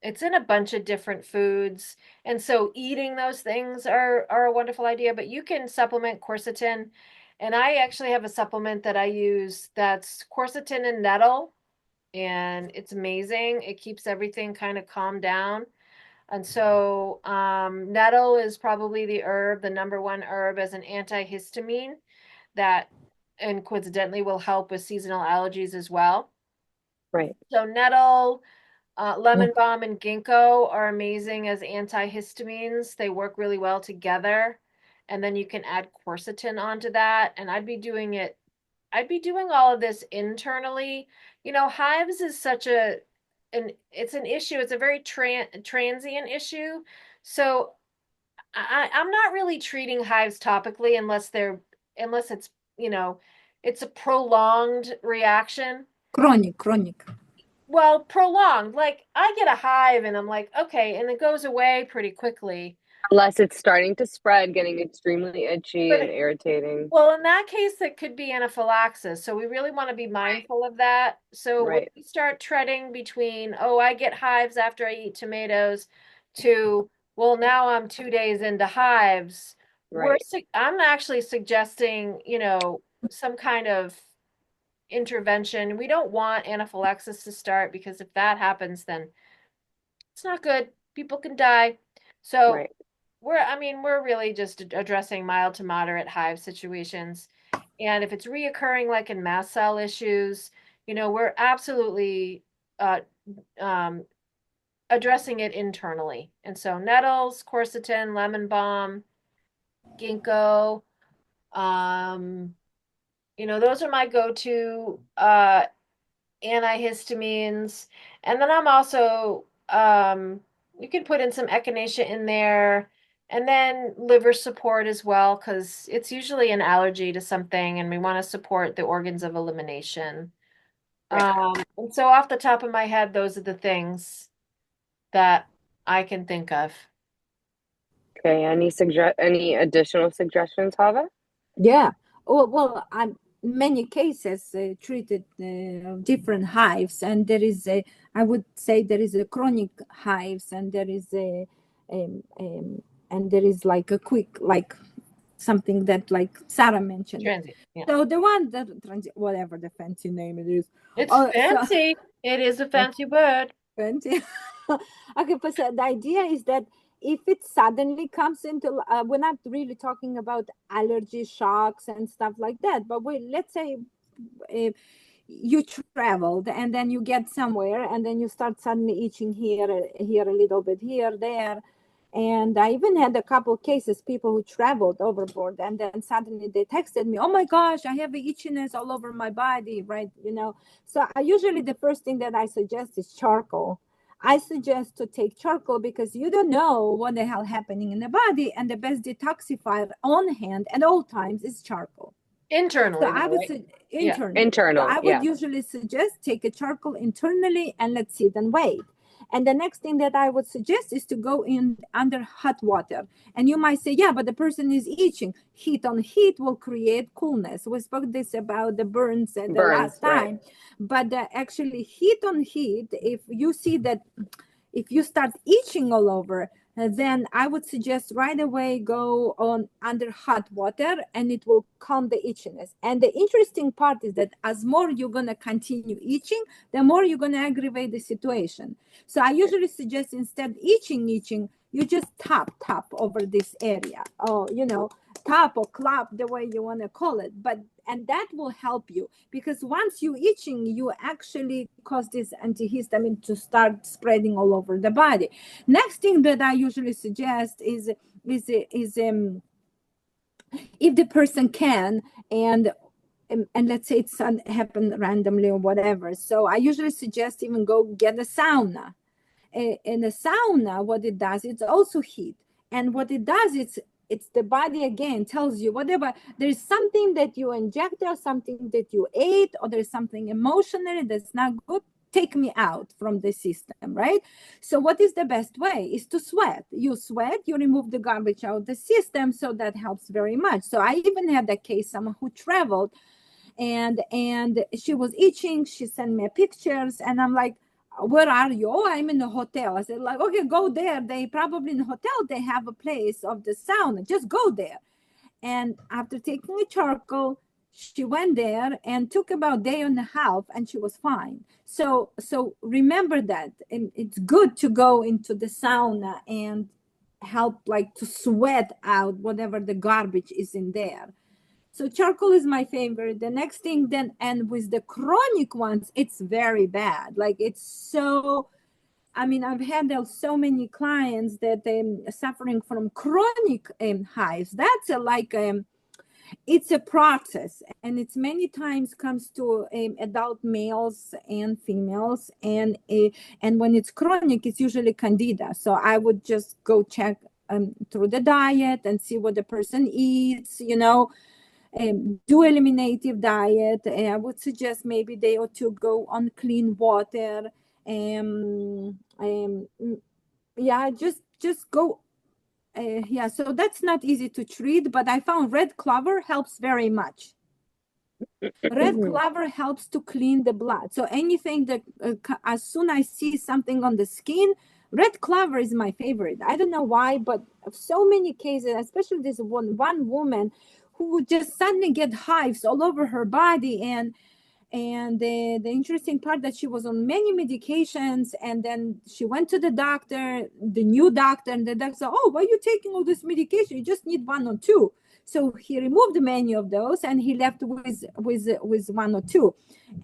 It's in a bunch of different foods. And so eating those things are a wonderful idea, but you can supplement quercetin. And I actually have a supplement that I use that's quercetin and nettle, and it's amazing. It keeps everything kind of calmed down. And so nettle is probably the number one herb as an antihistamine that and coincidentally will help with seasonal allergies as well. Right. So nettle, lemon balm, and ginkgo are amazing as antihistamines. They work really well together. And then you can add quercetin onto that. And I'd be doing all of this internally. Hives is such it's an issue. It's a very transient issue. So I'm not really treating hives topically unless you know, it's a prolonged reaction. Chronic. Well, prolonged. Like I get a hive and I'm like, okay, and it goes away pretty quickly. Unless it's starting to spread, getting extremely itchy But and irritating. well, in that case, it could be anaphylaxis. So we really want to be Right. mindful of that. So when Right. we start treading between, oh, I get hives after I eat tomatoes, to, well, now I'm 2 days into hives, Right. I'm actually suggesting, some kind of intervention. We don't want anaphylaxis to start because if that happens, then it's not good. People can die. So Right. we're really just addressing mild to moderate hive situations. And if it's reoccurring, like in mast cell issues, we're absolutely uh, um, addressing it internally. And so nettles, quercetin, lemon balm, ginkgo, those are my go-to antihistamines. And then I'm also, you can put in some echinacea in there, and then liver support as well, because it's usually an allergy to something, and we want to support the organs of elimination. Right. And so off the top of my head, those are the things that I can think of. Okay, any additional suggestions, Hava? Yeah. Oh, well, I'm many cases treated different hives, and there is a, I would say there is a chronic hives, and there is a, and there is like a quick, like something that like Sarah mentioned. Transient, yeah. So the one that whatever the fancy name it is. It's Oh, so fancy. It is a fancy word. fancy. Okay, but so the idea is that if it suddenly comes into, we're not really talking about allergy shocks and stuff like that, but let's say if you traveled and then you get somewhere and then you start suddenly itching here a little bit, here, there. And I even had a couple cases, people who traveled overboard, and then suddenly they texted me, "Oh my gosh, I have itchiness all over my body," right? So I usually the first thing that I suggest is charcoal. I suggest to take charcoal because you don't know what the hell happening in the body, and the best detoxifier on hand at all times is charcoal. So Internally, I though, would right? say Yeah. internally. So Internal, I would yeah. usually suggest take a charcoal internally and let's sit and wait. And the next thing that I would suggest is to go in under hot water. And you might say, yeah, but the person is itching. Heat on heat will create coolness. We spoke this about the burns the Burns, last right. time. But actually, heat on heat, if you see that if you start itching all over, then I would suggest right away go on under hot water and it will calm the itchiness. And the interesting part is that as more you're going to continue itching, the more you're going to aggravate the situation. So I usually suggest instead itching, you just tap over this area. Oh, tap or clap, the way you want to call it. And that will help you because once you itching, you actually cause this antihistamine to start spreading all over the body. Next thing that I usually suggest is if the person can, and let's say it's happened randomly or whatever. So I usually suggest even go get a sauna. In a sauna, what it does, it's also heat. And what it does, it's the body again tells you whatever there's something that you injected or something that you ate or there's something emotionally that's not good, take me out from the system, right? So what is the best way is to sweat. You sweat, you remove the garbage out of the system, so that helps very much. So I even had a case, someone who traveled and she was itching, she sent me pictures and I'm like, where are you? Oh, I'm in a hotel. I said, like, okay, go there. They probably in the hotel, they have a place of the sauna. Just go there. And after taking a charcoal, she went there and took about a day and a half and she was fine. So remember that. And it's good to go into the sauna and help like to sweat out whatever the garbage is in there. So charcoal is my favorite. The next thing then, and with the chronic ones, it's very bad. Like it's so, I mean, I've had so many clients that suffering from chronic hives. That's it's a process, and it's many times comes to adult males and females, and when it's chronic, it's usually candida. So I would just go check through the diet and see what the person eats. Do eliminative diet. I would suggest maybe they ought to go on clean water. Yeah, just go. Yeah, so that's not easy to treat, but I found red clover helps very much. Red clover helps to clean the blood. So anything that as soon I see something on the skin, red clover is my favorite. I don't know why, but so many cases, especially this one woman who would just suddenly get hives all over her body, and the interesting part that she was on many medications, and then she went to the doctor, the new doctor, and the doctor said, "Oh, why are you taking all this medication? You just need one or two." So he removed many of those, and he left with one or two,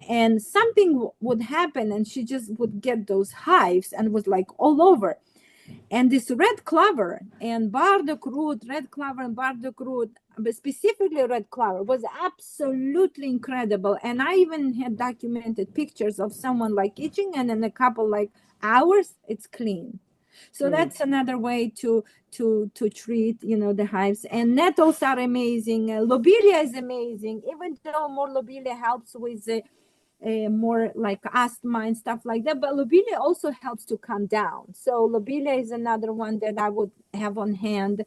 and something would happen, and she just would get those hives and was like all over. And this red clover and burdock root, red clover and burdock root, but specifically red clover, was absolutely incredible. And I even had documented pictures of someone like itching, and in a couple like hours, it's clean. So that's another way to treat, the hives. And nettles are amazing. Lobelia is amazing, even though more lobelia helps with more like asthma and stuff like that, but lobelia also helps to calm down. So lobelia is another one that I would have on hand.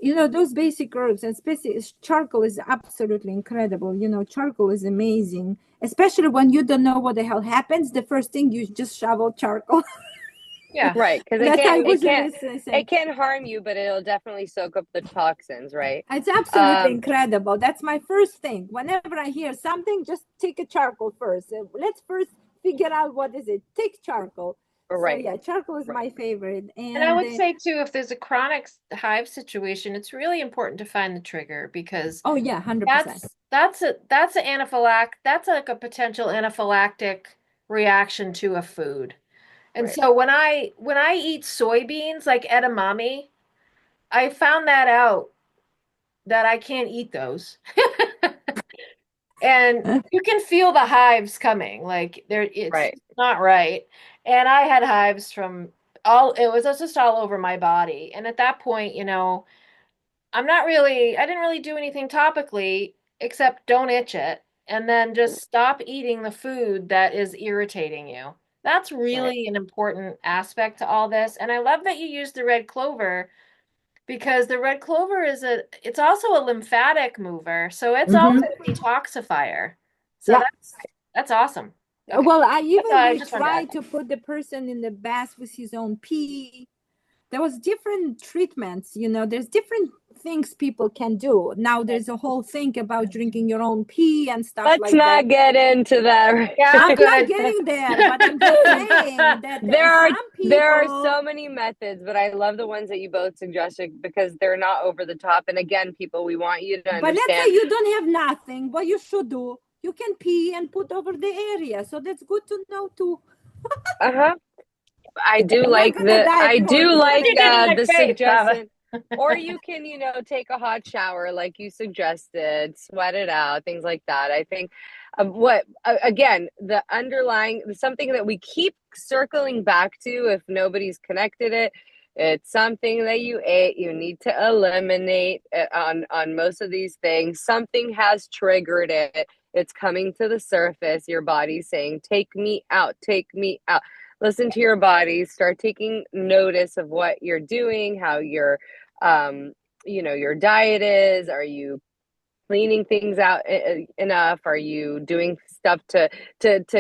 Those basic herbs, and especially charcoal is absolutely incredible. Charcoal is amazing, especially when you don't know what the hell happens. The first thing, you just shovel charcoal. Yeah. Right, because That's how it can't harm you, but it'll definitely soak up the toxins, right? It's absolutely incredible. That's my first thing. Whenever I hear something, just take a charcoal first. Let's first figure out what is it. Take charcoal. Right. So yeah, charcoal is my favorite. And I would say too, if there's a chronic hive situation, it's really important to find the trigger, because oh yeah, 100%. that's an anaphylactic, that's like a potential anaphylactic reaction to a food. And so when I eat soybeans like edamame, I found that out that I can't eat those. And you can feel the hives coming, like it's not right. And I had hives from it was just all over my body. And at that point, I didn't really do anything topically except don't itch it, and then just stop eating the food that is irritating you. That's really an important aspect to all this. And I love that you used the red clover, because the red clover it's also a lymphatic mover. So it's also a detoxifier. So that's awesome. Okay. Well, I even tried to put the person in the bath with his own pee. There was different treatments, there's different things people can do. Now there's a whole thing about drinking your own pee and stuff like that. Let's not get into that. Yeah, I'm not getting there, but I'm just saying that there are so many methods, but I love the ones that you both suggested, because they're not over the top. And again, people, we want you to understand. But let's say you don't have nothing. What you should do, you can pee and put over the area. So that's good to know too. I do like the suggestion. Or you can, take a hot shower like you suggested, sweat it out, things like that. I think again, the underlying, something that we keep circling back to, if nobody's connected it's something that you ate. You need to eliminate it on most of these things. Something has triggered it. It's coming to the surface. Your body's saying, take me out, take me out. Listen to your body, start taking notice of what you're doing, how your your diet is. Are you cleaning things out enough? Are you doing stuff to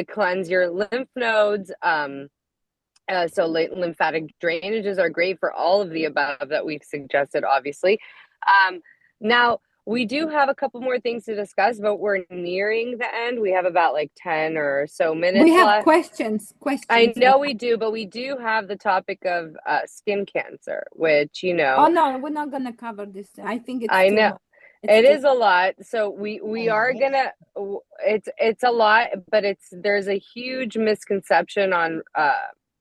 cleanse your lymph nodes? So lymphatic drainages are great for all of the above that we've suggested, obviously. Now, we do have a couple more things to discuss, but we're nearing the end. We have about 10 or so minutes left. We have left. questions. I know we do, but we do have the topic of skin cancer, which, Oh, no, we're not going to cover this. I think it's I know. It is a lot. So we are going to, it's a lot, but there's a huge misconception on,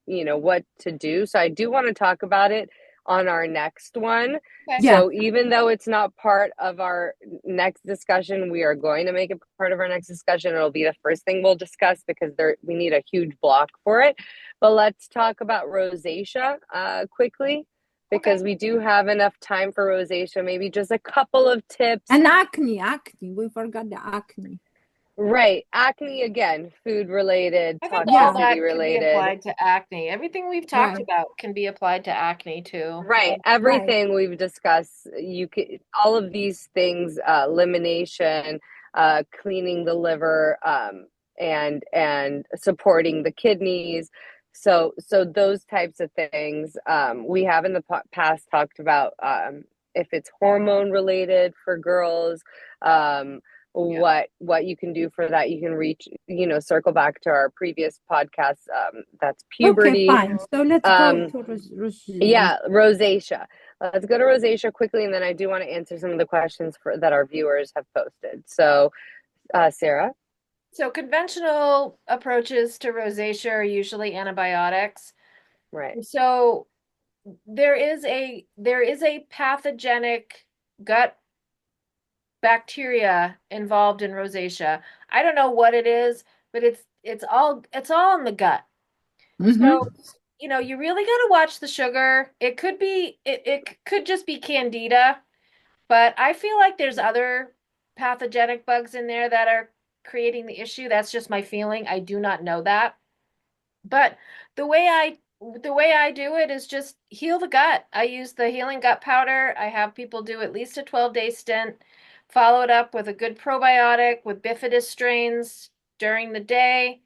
what to do. So I do want to talk about it on our next one. Okay. So even though it's not part of our next discussion, we are going to make it part of our next discussion. It'll be the first thing we'll discuss, because we need a huge block for it. But let's talk about rosacea quickly, because we do have enough time for rosacea. Maybe just a couple of tips. And acne. We forgot the acne. Right. Acne, again, food related, toxicity related. Can be applied to acne. Everything we've talked about can be applied to acne too. Right. Everything we've discussed, all of these things, elimination, cleaning the liver, and supporting the kidneys. So those types of things. We have in the past talked about if it's hormone related for girls, what you can do for that. You can reach, circle back to our previous podcast. That's puberty. Okay, fine. So let's go to rosacea. Yeah, rosacea. Let's go to rosacea quickly, and then I do want to answer some of the questions that our viewers have posted. So, Sarah? So conventional approaches to rosacea are usually antibiotics. Right. So there is a pathogenic gut bacteria involved in rosacea. I don't know what it is, but it's all in the gut. Mm-hmm. So, you really got to watch the sugar. It could just be candida, but I feel like there's other pathogenic bugs in there that are creating the issue. That's just my feeling. I do not know that. But the way I the way I do it is just heal the gut. I use the healing gut powder. I have people do at least a 12-day stint, follow it up with a good probiotic with bifidus strains during the day,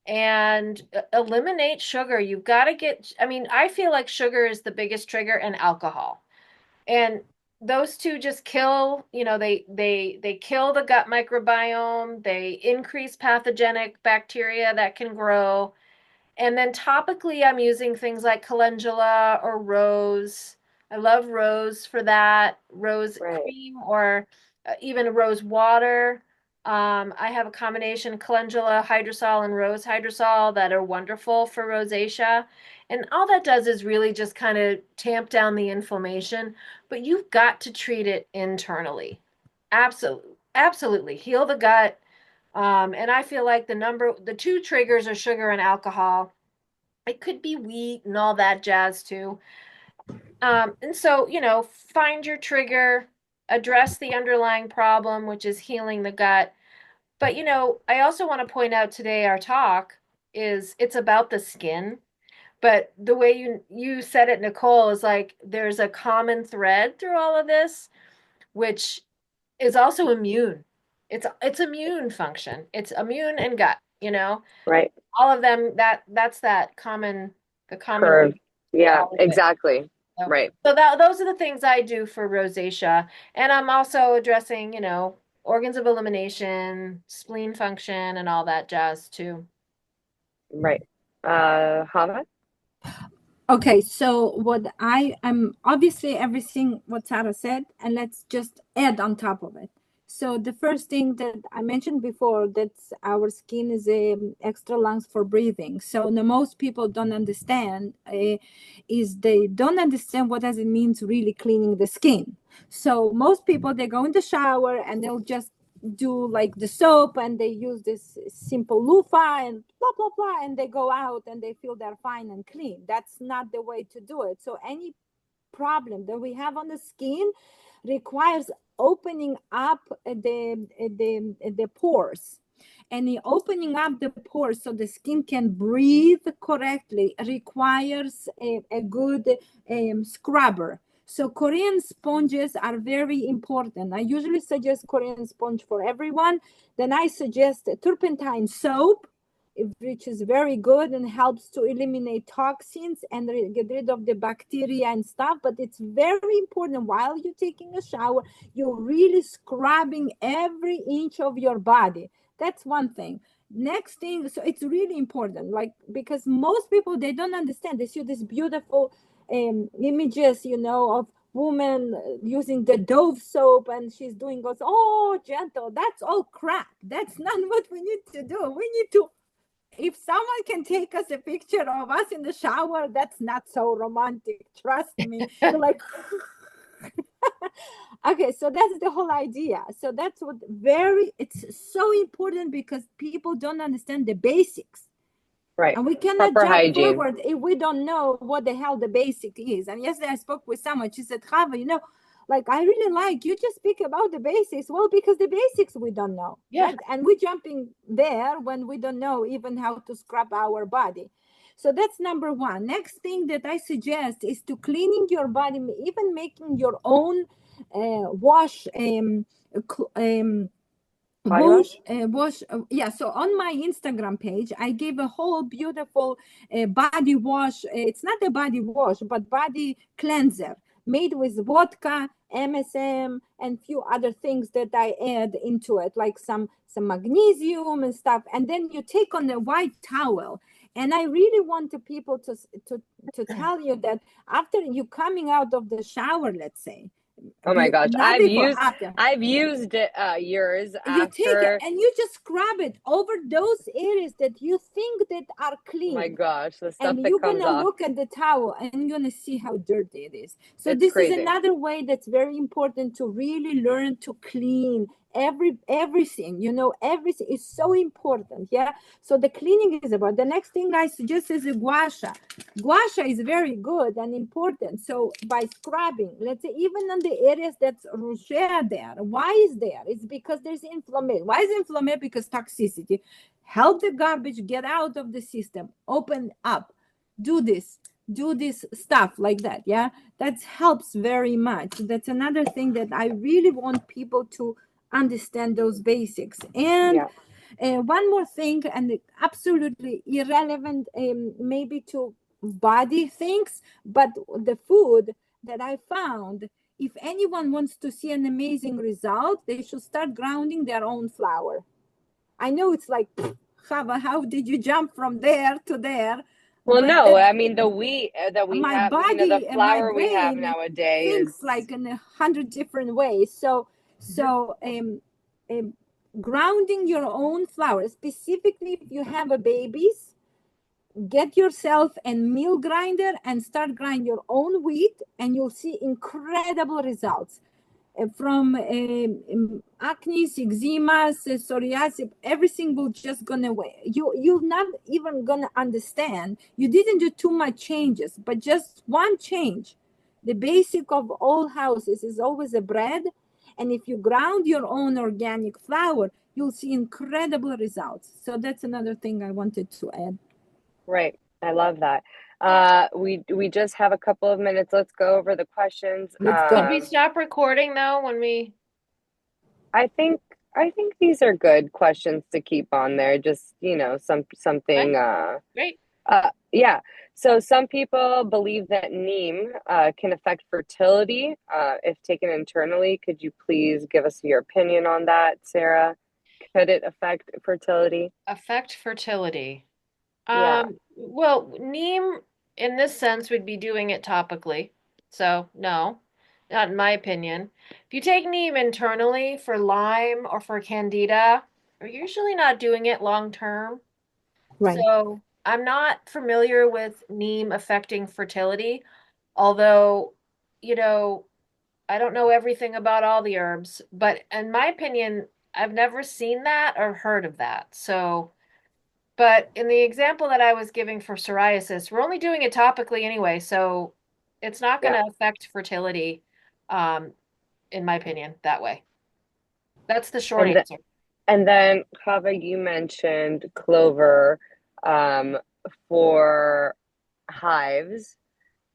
and eliminate sugar. You've got to I mean, I feel like sugar is the biggest trigger, and alcohol. And those two just kill, they kill the gut microbiome, they increase pathogenic bacteria that can grow. And then topically, I'm using things like calendula or rose. I love rose for that, rose Right. cream, or even rose water. I have a combination calendula hydrosol and rose hydrosol that are wonderful for rosacea. And all that does is really just kind of tamp down the inflammation, but you've got to treat it internally. Absolutely, absolutely. Heal the gut. And I feel like the two triggers are sugar and alcohol. It could be wheat and all that jazz too. And so, find your trigger, address the underlying problem, which is healing the gut. But, I also want to point out today our talk is it's about the skin. But the way you said it, Nicole, is like there's a common thread through all of this, which is also immune. It's immune function. It's immune and gut. Right. All of them, that's that common the common Curve. root to Yeah, all of it. exactly. So, Right. so that those are the things I do for rosacea. And I'm also addressing, organs of elimination, spleen function, and all that jazz too. Right. Hava? Okay, so what I am obviously everything what Sarah said, and let's just add on top of it. So the first thing that I mentioned before, that our skin is a extra lungs for breathing. So the most people don't understand is they don't understand what does it mean to really cleaning the skin. So most people they go in the shower and they'll just do like the soap and they use this simple loofah and blah blah blah and they go out and they feel they're fine and clean. That's not the way to do it. So any problem that we have on the skin requires opening up the pores, and the opening up the pores so the skin can breathe correctly requires a good scrubber. So Korean sponges are very important. I usually suggest Korean sponge for everyone. Then I suggest turpentine soap, which is very good and helps to eliminate toxins and get rid of the bacteria and stuff. But it's very important while you're taking a shower, you're really scrubbing every inch of your body. That's one thing. Next thing, so it's really important, like, because most people, they don't understand. They see this beautiful images, of woman using the Dove soap and she's doing goes, oh, gentle. That's all crap. That's not what we need to do. We need to, if someone can take us a picture of us in the shower, that's not so romantic. Trust me. You're like, okay, so that's the whole idea. So that's what it's so important because people don't understand the basics. Right. And we cannot Proper jump hygiene. forward if we don't know what the hell the basic is. And yesterday I spoke with someone. She said, Chava, like, I really like you just speak about the basics. Well, because the basics we don't know. Yeah. Right? And we're jumping there when we don't know even how to scrub our body. So that's number one. Next thing that I suggest is to cleaning your body, even making your own wash Body wash? yeah, so on my Instagram page I gave a whole beautiful body wash. It's not a body wash but body cleanser made with vodka, MSM, and few other things that I add into it, like some magnesium and stuff. And then you take on a white towel And I really want the people to tell you that after you coming out of the shower, let's say, Oh my gosh, not before, after, I've used yours you take it after. and you just scrub it over those areas that you think that are Oh my clean, gosh, the stuff and that you're comes gonna off. look at the towel and you're gonna see how dirty it is. So It's this is crazy. another way that's very important to really learn to clean everything. You know, everything is so important. Yeah. So the cleaning is about. The next thing I suggest is a gua sha. Gua sha is very good and important. So by scrubbing, let's say even on the areas that's rosacea there, why is there? It's because there's inflammation. Why is inflammation? Because toxicity. Help the garbage get out of the system, open up, do this stuff like that. Yeah, that helps very much. That's another thing that I really want people to understand, those basics. And Yeah. one more thing, and absolutely irrelevant, maybe to body things, but the food that I found, if anyone wants to see an amazing result, they should start grounding their own flour. I know it's like, Chava, how did you jump from there to there? Well, But no, that I mean the wheat that we my have, the body and my flour we have brain nowadays thinks is like in 100 different ways. So um, grounding your own flour, specifically if you have a babies, get yourself a mill grinder and start grind your own wheat, and you'll see incredible results from acne, eczema, psoriasis. Everything will just gonna away. You're not even gonna understand. You didn't do too much changes, but just one change. The basic of all houses is always a bread, and if you ground your own organic flour, you'll see incredible results. So that's another thing I wanted to add. right. I love that. We just have a couple of minutes. Let's go over the questions. Let's Should go. we stop recording though when we? I think I think these are good questions to keep on there. Just, Okay, something great. yeah. So some people believe that neem can affect fertility if taken internally. Could you please give us your opinion on that, Sarah? Could it affect fertility? Affect fertility. Yeah, Well, neem in this sense would be doing it topically. So, no, not in my opinion. If you take neem internally for Lyme or for Candida, you're usually not doing it long term. Right. So, I'm not familiar with neem affecting fertility, although, you know, I don't know everything about all the herbs, but in my opinion, I've never seen that or heard of that. So, but in the example that I was giving for psoriasis, we're only doing it topically anyway, so it's not going yeah. to affect fertility, um, in my opinion, that way. That's the short And th answer. and then Kava, you mentioned clover um, for hives.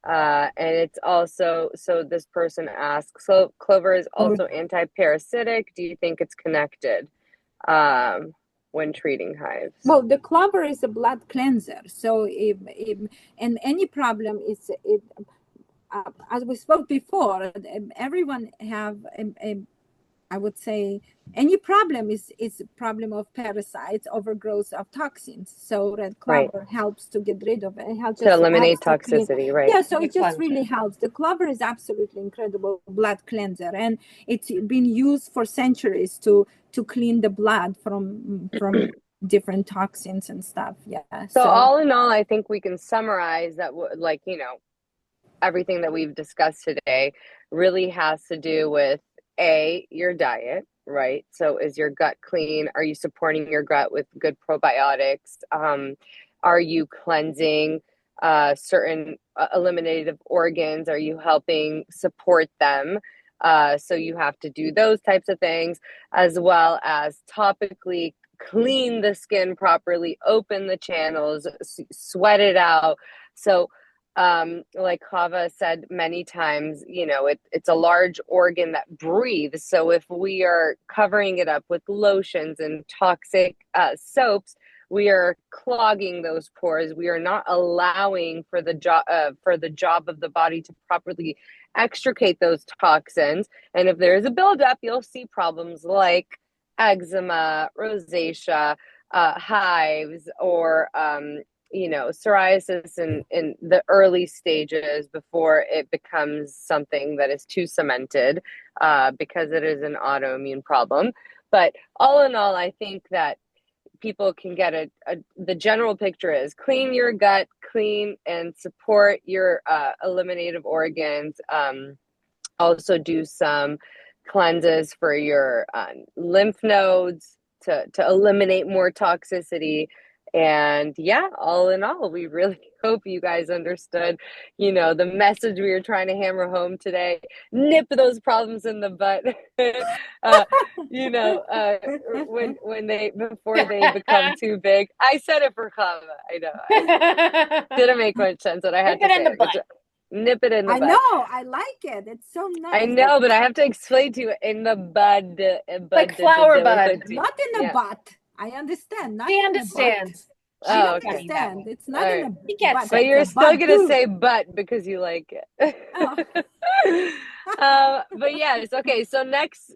And it's also, so this person asks, so clover is Or also anti-parasitic. Do you think it's connected when treating hives? well, the clover is a blood cleanser. So if and any problem is it, as we spoke before, everyone have I would say any problem is a problem of parasites, overgrowth of toxins. So red Right. clover helps to get rid of it. It helps, To just helps eliminate to clean. toxicity, right? Yeah, so Good it just cleanser. really helps. The clover is absolutely incredible blood cleanser, and it's been used for centuries to clean the blood from different toxins and stuff. Yeah. So So all in all, I think we can summarize that, like, everything that we've discussed today really has to do with your diet, right? So is your gut clean? Are you supporting your gut with good probiotics? Are you cleansing certain eliminative organs? Are you helping support them? So you have to do those types of things, as well as topically clean the skin properly, open the channels, sweat it out. So like Hava said many times, it's a large organ that breathes. So if we are covering it up with lotions and toxic soaps, we are clogging those pores. We are not allowing for the job of the body to properly extricate those toxins. And if there is a buildup, you'll see problems like eczema, rosacea, hives, or psoriasis in the early stages before it becomes something that is too cemented, because it is an autoimmune problem. But all in all, I think that people can get the general picture is clean your gut, clean and support your eliminative organs. Also do some cleanses for your lymph nodes to eliminate more toxicity. And yeah, all in all, we really hope you guys understood, the message we were trying to hammer home today. Nip those problems in the butt, uh, before they become too big. I said it for Chava. I know. I didn't make much sense, but I had Nip to it in say the it. butt. Nip it in the I butt. know, I like it. It's so nice. I know, but I have to explain to you in the bud, Like flower bud. Not in the butt. I understand. Not She in the butt. understands. I Oh, okay. understand. It's not All in right. the He gets butt. But it. you're It's a still butt gonna too. say "but" because you like it. Oh. But yes, okay. So next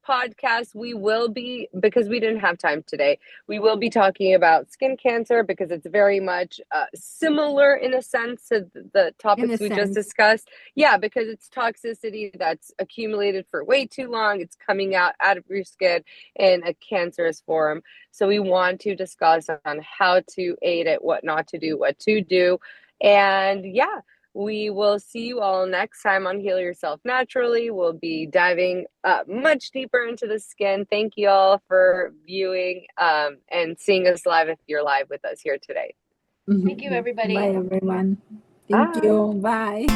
podcast we will be, because we didn't have time today, we will be talking about skin cancer, because it's very much similar in a sense to the topics we just discussed. Yeah, because it's toxicity that's accumulated for way too long. It's coming out of your skin in a cancerous form. So we want to discuss on how to aid it, what not to do, what to do. And yeah, we will see you all next time on Heal Yourself Naturally. We'll be diving much deeper into the skin. Thank you all for viewing and seeing us live if you're live with us here today. Thank you, everybody. Bye, everyone. Thank you. Bye.